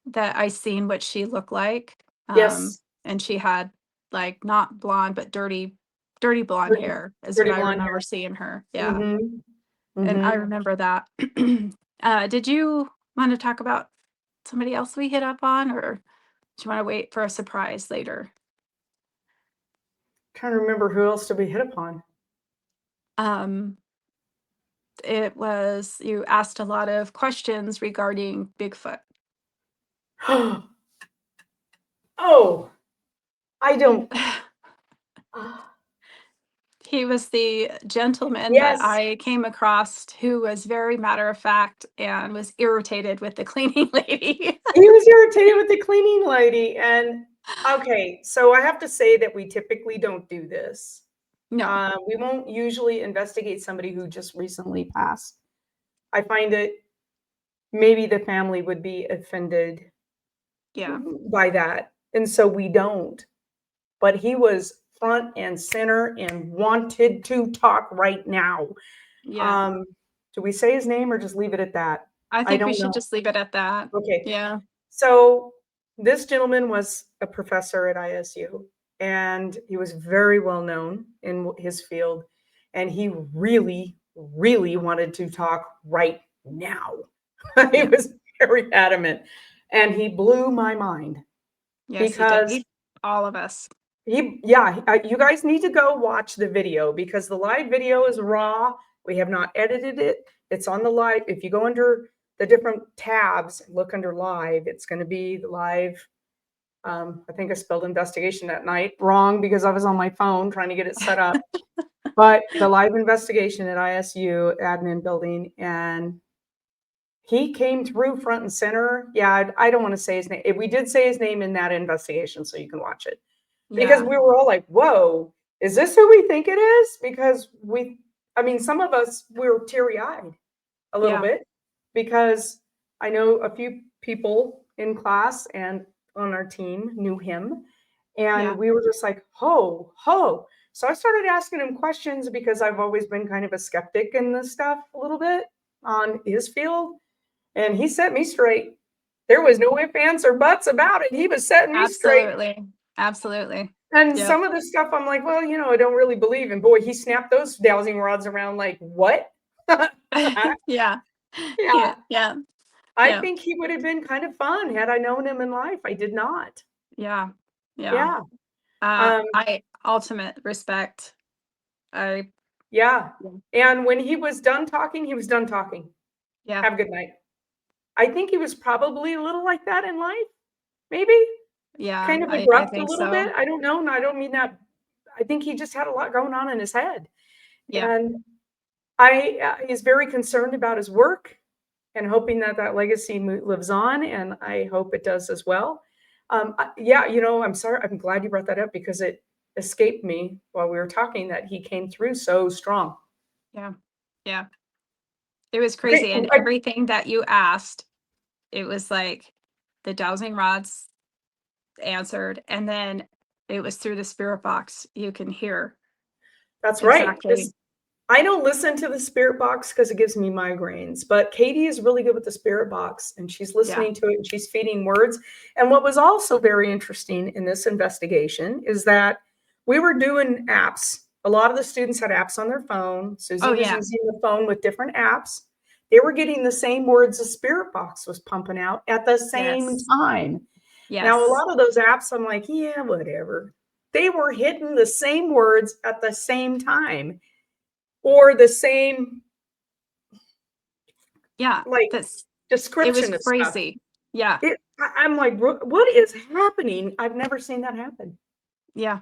Speaker 3: that I seen what she looked like.
Speaker 2: Yes,
Speaker 3: And she had like not blonde, but dirty blonde
Speaker 2: pretty,
Speaker 3: hair is what
Speaker 2: pretty
Speaker 3: I
Speaker 2: blonde
Speaker 3: remember
Speaker 2: hair.
Speaker 3: seeing her. Yeah.
Speaker 2: Mhm,
Speaker 3: And I
Speaker 2: mhm.
Speaker 3: remember that. Did you want to talk about somebody else we hit up on, or do you want to wait for a surprise later?
Speaker 2: Trying to remember who else did we hit upon.
Speaker 3: Um, it was, you asked a lot of questions regarding Bigfoot.
Speaker 2: Oh, I don't.
Speaker 3: He was the gentleman that
Speaker 2: Yes,
Speaker 3: I came across who was very matter of fact and was irritated with the cleaning lady.
Speaker 2: he was irritated with the cleaning lady. And okay, so I have to say that we typically don't do this.
Speaker 3: No.
Speaker 2: We won't usually investigate somebody who just recently passed. I find it maybe the family would be offended
Speaker 3: Yeah.
Speaker 2: by that. And so we don't. But he was front and center and wanted to talk right now.
Speaker 3: Yeah.
Speaker 2: Um, do we say his name or just leave it at that?
Speaker 3: I
Speaker 2: I
Speaker 3: think we
Speaker 2: don't
Speaker 3: should
Speaker 2: know.
Speaker 3: just leave it at that.
Speaker 2: Okay.
Speaker 3: Yeah.
Speaker 2: So this gentleman was a professor at ISU, and he was very well known in his field, and he really, really wanted to talk right now. He
Speaker 3: Yeah.
Speaker 2: was very adamant, and he blew my mind
Speaker 3: Yes, he did.
Speaker 2: because
Speaker 3: All of us.
Speaker 2: you guys need to go watch the video because the live video is raw. We have not edited it. It's on the live. If you go under the different tabs, look under live, it's going to be the live. I think I spelled investigation that night wrong because I was on my phone trying to get it set up. But the live investigation at ISU admin building, and he came through front and center. Yeah, I don't want to say his name. We did say his name in that investigation, so you can watch it. Because
Speaker 3: Yeah.
Speaker 2: we were all like, whoa, is this who we think it is? Because I mean, some of us, we were teary eyed a little
Speaker 3: Yeah.
Speaker 2: bit because I know a few people in class and on our team knew him.
Speaker 3: Yeah.
Speaker 2: And we were just like, ho, ho. So I started asking him questions because I've always been kind of a skeptic in this stuff a little bit on his field. And he set me straight. There was no ifs, ands, or buts about it. He was setting me straight.
Speaker 3: Absolutely. Absolutely.
Speaker 2: And
Speaker 3: Yep.
Speaker 2: some of the stuff I'm like, well, I don't really believe. And boy, he snapped those dowsing rods around like, what?
Speaker 3: Yeah.
Speaker 2: Yeah.
Speaker 3: Yeah. Yeah.
Speaker 2: I
Speaker 3: Yeah.
Speaker 2: think he would have been kind of fun had I known him in life. I did not.
Speaker 3: Yeah. Yeah.
Speaker 2: Yeah. Um,
Speaker 3: I ultimate respect. I
Speaker 2: yeah.
Speaker 3: Yeah.
Speaker 2: And when he was done talking, he was done talking.
Speaker 3: Yeah.
Speaker 2: Have a good night. I think he was probably a little like that in life, maybe.
Speaker 3: Yeah.
Speaker 2: Kind of
Speaker 3: I
Speaker 2: abrupt a
Speaker 3: think
Speaker 2: little bit.
Speaker 3: so.
Speaker 2: I don't know. And I don't mean that. I think he just had a lot going on in his head.
Speaker 3: Yeah.
Speaker 2: And he's very concerned about his work and hoping that that legacy lives on. And I hope it does as well. Yeah, I'm sorry. I'm glad you brought that up because it escaped me while we were talking that he came through so strong.
Speaker 3: Yeah. Yeah. It was
Speaker 2: Okay.
Speaker 3: crazy. And everything that you asked, it was like the dowsing rods answered. And then it was through the spirit box. You can hear
Speaker 2: That's right.
Speaker 3: exactly.
Speaker 2: I don't listen to the spirit box because it gives me migraines, but Katie is really good with the spirit box and she's
Speaker 3: Yeah.
Speaker 2: listening to it and she's feeding words. And what was also very interesting in this investigation is that we were doing apps. A lot of the students had apps on their phone. Susie
Speaker 3: Oh,
Speaker 2: was
Speaker 3: yeah.
Speaker 2: using the phone with different apps. They were getting the same words the spirit box was pumping out at the same
Speaker 3: Yes.
Speaker 2: time.
Speaker 3: Yes.
Speaker 2: Now, a lot of those apps, I'm like, yeah, whatever. They were hitting the same words at the same time. Or the same,
Speaker 3: Yeah.
Speaker 2: like,
Speaker 3: It
Speaker 2: description
Speaker 3: was
Speaker 2: of stuff.
Speaker 3: crazy. Yeah.
Speaker 2: I'm like, what is happening? I've never seen that happen.
Speaker 3: Yeah.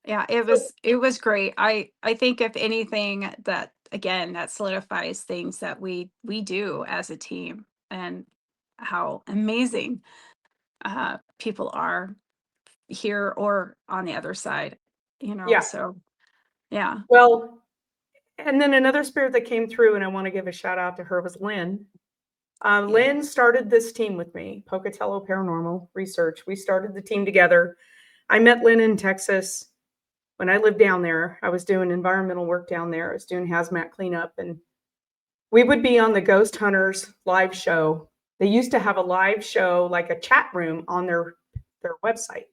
Speaker 3: Yeah.
Speaker 2: So,
Speaker 3: It was great. I think if anything that, again, that solidifies things that we do as a team and how amazing people are here or on the other side,
Speaker 2: yeah.
Speaker 3: so yeah.
Speaker 2: Well, and then another spirit that came through, and I want to give a shout out to her, was Lynn.
Speaker 3: Yeah.
Speaker 2: Lynn started this team with me, Pocatello Paranormal Research. We started the team together. I met Lynn in Texas when I lived down there. I was doing environmental work down there. I was doing hazmat cleanup, and we would be on the Ghost Hunters live show. They used to have a live show, like a chat room on their website.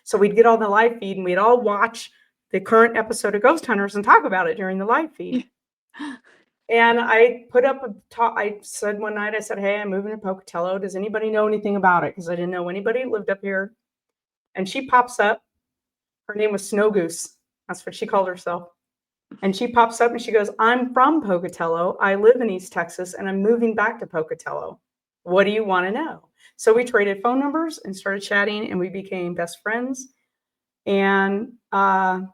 Speaker 2: So we'd get on the live feed and we'd all watch the current episode of Ghost Hunters and talk about it during the live feed. And I put up I said one night, I said, hey, I'm moving to Pocatello. Does anybody know anything about it? Because I didn't know anybody who lived up here. And she pops up. Her name was Snow Goose. That's what she called herself. And she pops up and she goes, I'm from Pocatello. I live in East Texas and I'm moving back to Pocatello. What do you want to know? So we traded phone numbers and started chatting and we became best friends. And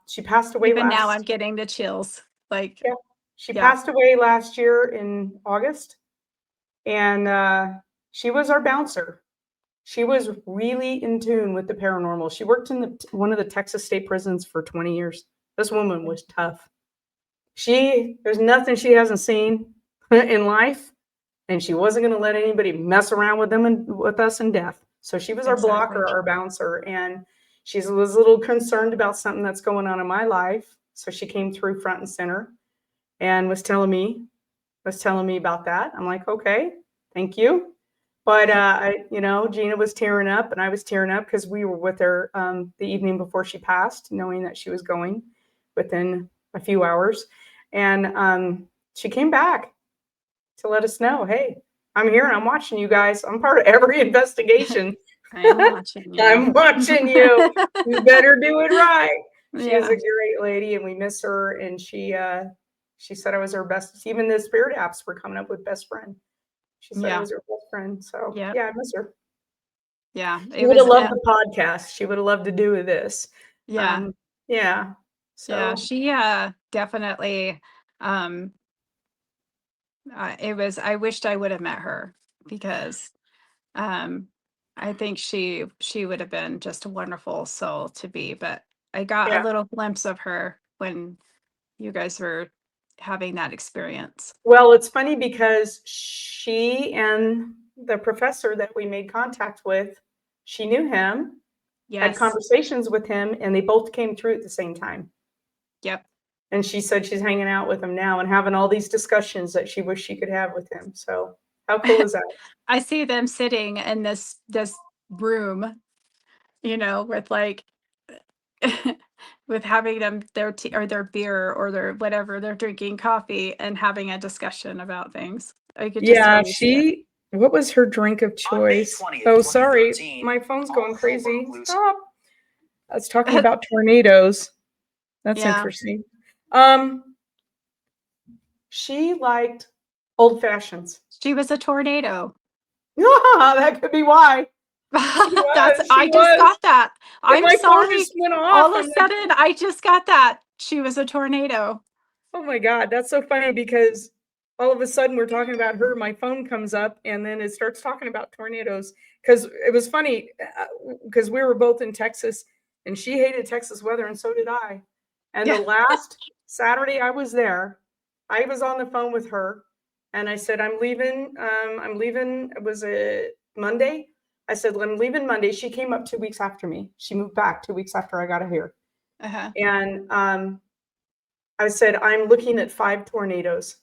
Speaker 2: she passed away
Speaker 4: Even now,
Speaker 2: last.
Speaker 4: I'm getting the chills. Like,
Speaker 2: Yeah, she
Speaker 4: Yeah.
Speaker 2: passed away last year in August. And she was our bouncer. She was really in tune with the paranormal. She worked in one of the Texas state prisons for 20 years. This woman was tough. There's nothing she hasn't seen in life, and she wasn't going to let anybody mess around with them and with us in death. So she was our blocker,
Speaker 4: Exactly.
Speaker 2: our bouncer, and she was a little concerned about something that's going on in my life. So she came through front and center and was telling me about that. I'm like, okay, thank you. But Gina was tearing up and I was tearing up because we were with her the evening before she passed, knowing that she was going within a few hours. And she came back to let us know, hey, I'm here and I'm watching you guys. I'm part of every investigation.
Speaker 4: I'm watching you.
Speaker 2: I'm watching you. You better do it right. She is
Speaker 4: Yeah.
Speaker 2: a great lady and we miss her. And she said I was her best. Even the spirit apps were coming up with best friend. She said I was her best friend. So
Speaker 4: Yep.
Speaker 2: yeah, I miss her.
Speaker 4: Yeah.
Speaker 2: She would have loved the podcast. She would have loved to do this.
Speaker 4: Yeah.
Speaker 2: Yeah. So
Speaker 4: Yeah. She definitely I wished I would have met her because I think she would have been just a wonderful soul to be, but I got a
Speaker 2: yeah.
Speaker 4: little glimpse of her when you guys were having that experience.
Speaker 2: Well, it's funny because she and the professor that we made contact with, she knew him, had
Speaker 4: Yes.
Speaker 2: conversations with him, and they both came through at the same time.
Speaker 4: Yep.
Speaker 2: And she said she's hanging out with him now and having all these discussions that she wished she could have with him. So how cool is that?
Speaker 4: I see them sitting in this room, with like with having them their tea or their beer or their whatever they're drinking, coffee, and having a discussion about things. I could just
Speaker 2: Yeah,
Speaker 4: totally see it.
Speaker 2: what was her drink of choice? Oh, sorry, my phone's going crazy. Stop. I was talking about tornadoes. That's
Speaker 4: Yeah.
Speaker 2: interesting. She liked old fashions.
Speaker 4: She was a tornado.
Speaker 2: That could be why.
Speaker 4: I just got that. I'm
Speaker 2: my phone
Speaker 4: sorry.
Speaker 2: just went
Speaker 4: All
Speaker 2: off.
Speaker 4: of a sudden, I just got that. She was a tornado.
Speaker 2: Oh my God, that's so funny because all of a sudden we're talking about her, my phone comes up and then it starts talking about tornadoes. Because it was funny because we were both in Texas and she hated Texas weather and so did I. And
Speaker 4: Yeah.
Speaker 2: the last Saturday I was there, I was on the phone with her and I said, I'm leaving. It was a Monday. I said, I'm leaving Monday. She came up 2 weeks after me. She moved back 2 weeks after I got here.
Speaker 4: Uh-huh.
Speaker 2: And I said, I'm looking at 5 tornadoes.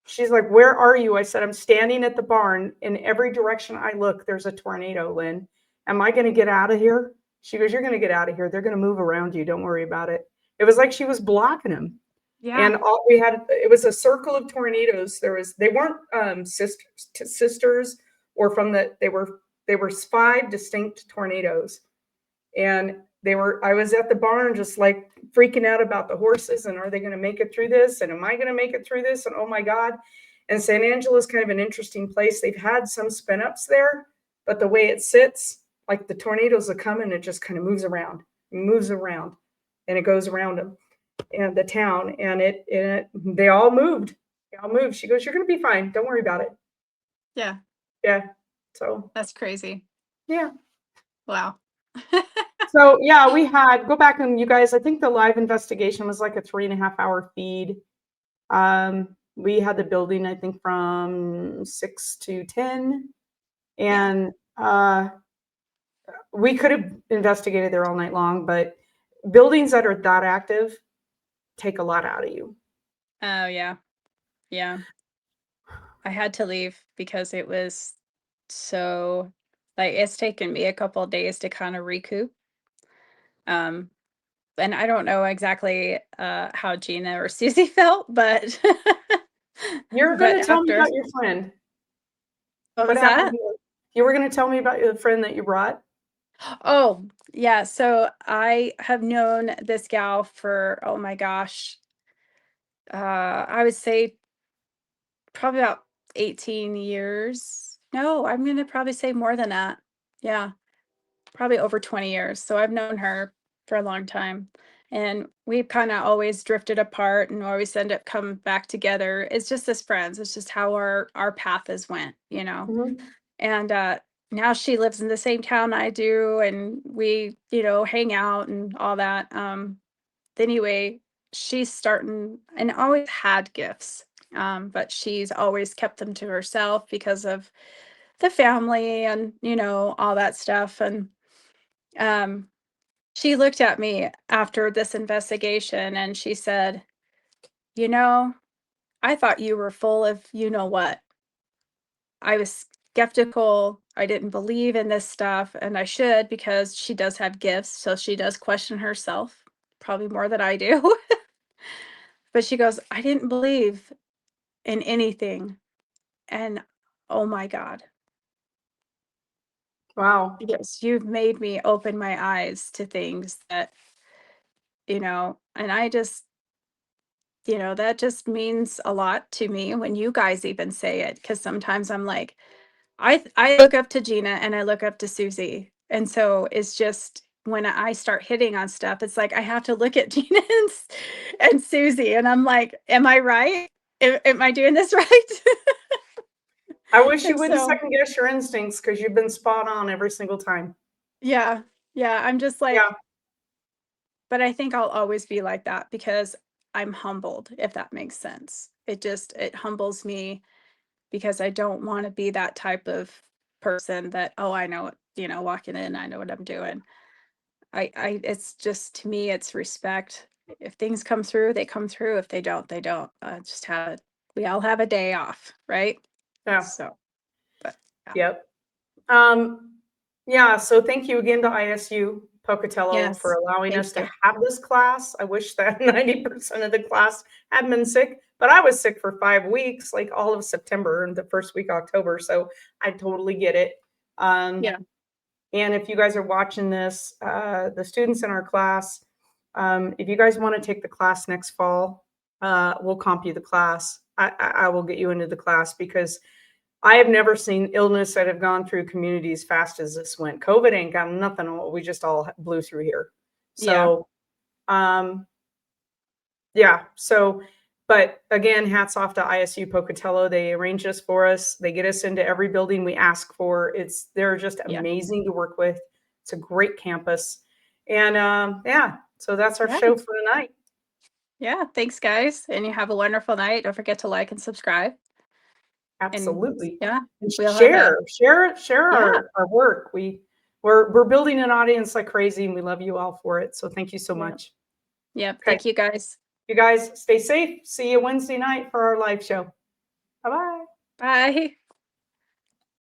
Speaker 2: She's like, where are you? I said, I'm standing at the barn. In every direction I look, there's a tornado, Lynn. Am I going to get out of here? She goes, you're going to get out of here. They're going to move around you. Don't worry about it. It was like she was blocking them.
Speaker 4: Yeah.
Speaker 2: And all we had, it was a circle of tornadoes. They weren't sisters or they were 5 distinct tornadoes. And I was at the barn just like freaking out about the horses and are they going to make it through this? And am I going to make it through this? And oh my God. And San Angelo is kind of an interesting place. They've had some spin ups there, but the way it sits, like the tornadoes will come and it just kind of moves around and it goes around them and the town and they all moved. She goes, you're going to be fine. Don't worry about it.
Speaker 4: Yeah.
Speaker 2: Yeah. So
Speaker 4: That's crazy.
Speaker 2: yeah.
Speaker 4: Wow.
Speaker 2: So yeah, go back and you guys, I think the live investigation was like a 3.5-hour feed. We had the building, I think from 6 to 10 and we could have investigated there all night long, but buildings that are that active take a lot out of you.
Speaker 4: Oh yeah. Yeah. I had to leave because it was so it's taken me a couple of days to kind of recoup. And I don't know exactly how Gina or Susie felt, but
Speaker 2: You're
Speaker 4: But
Speaker 2: going to tell me
Speaker 4: after,
Speaker 2: about your friend.
Speaker 4: what
Speaker 2: What
Speaker 4: was
Speaker 2: happened
Speaker 4: that?
Speaker 2: here? You were going to tell me about the friend that you brought?
Speaker 4: Oh, yeah. So I have known this gal for, oh my gosh, I would say probably about 18 years. No, I'm going to probably say more than that. Yeah, probably over 20 years. So I've known her for a long time. And we've kind of always drifted apart and always end up coming back together. It's just as friends. It's just how our paths went, you know.
Speaker 2: Mhm.
Speaker 4: And now she lives in the same town I do, and we, hang out and all that. Anyway, she's starting and always had gifts, but she's always kept them to herself because of the family and all that stuff. And um, she looked at me after this investigation and she said, "You know, I thought you were full of what." I was skeptical. I didn't believe in this stuff, and I should because she does have gifts, so she does question herself, probably more than I do. But she goes, "I didn't believe in anything." And oh my God.
Speaker 2: Wow.
Speaker 4: Yes, you've made me open my eyes to things that, and I just, that just means a lot to me when you guys even say it. Cause sometimes I'm like, I look up to Gina and I look up to Susie. And so it's just when I start hitting on stuff, it's like I have to look at Gina and Susie and I'm like, am I right? Am I doing this right?
Speaker 2: I wish you
Speaker 4: And
Speaker 2: wouldn't
Speaker 4: so,
Speaker 2: second guess your instincts because you've been spot on every single time.
Speaker 4: yeah, yeah, I'm just
Speaker 2: Yeah.
Speaker 4: like, but I think I'll always be like that because I'm humbled, if that makes sense. It humbles me because I don't want to be that type of person that, oh, I know it, walking in, I know what I'm doing. It's just to me, it's respect. If things come through, they come through. If they don't, they don't. Just have it. We all have a day off, right?
Speaker 2: Yeah.
Speaker 4: So, but yeah,
Speaker 2: Yep. Um, yeah, so thank you again to ISU Pocatello for
Speaker 4: yes,
Speaker 2: allowing
Speaker 4: thank
Speaker 2: us to
Speaker 4: you.
Speaker 2: have this class. I wish that 90% of the class had been sick, but I was sick for 5 weeks, like all of September and the first week of October. So I totally get it. Um,
Speaker 4: Yeah,
Speaker 2: and if you guys are watching this, the students in our class, if you guys want to take the class next fall, we'll comp you the class. I will get you into the class because I have never seen illness that have gone through communities fast as this went. COVID ain't got nothing on what we just all blew through here.
Speaker 4: yeah,
Speaker 2: So, um, yeah. So, but again, hats off to ISU Pocatello. They arrange this for us. They get us into every building we ask for. They're just
Speaker 4: yeah,
Speaker 2: amazing to work with. It's a great campus. And yeah, so that's our show
Speaker 4: right.
Speaker 2: for tonight.
Speaker 4: Yeah, thanks, guys. And you have a wonderful night. Don't forget to like and subscribe. And
Speaker 2: Absolutely.
Speaker 4: yeah,
Speaker 2: And
Speaker 4: we'll have a,
Speaker 2: share
Speaker 4: yeah,
Speaker 2: our work. We're building an audience like crazy and we love you all for it. So thank you so
Speaker 4: yeah,
Speaker 2: much.
Speaker 4: yeah.
Speaker 2: Okay.
Speaker 4: Thank you, guys.
Speaker 2: You guys stay safe. See you Wednesday night for our live show. Bye-bye.
Speaker 4: Bye.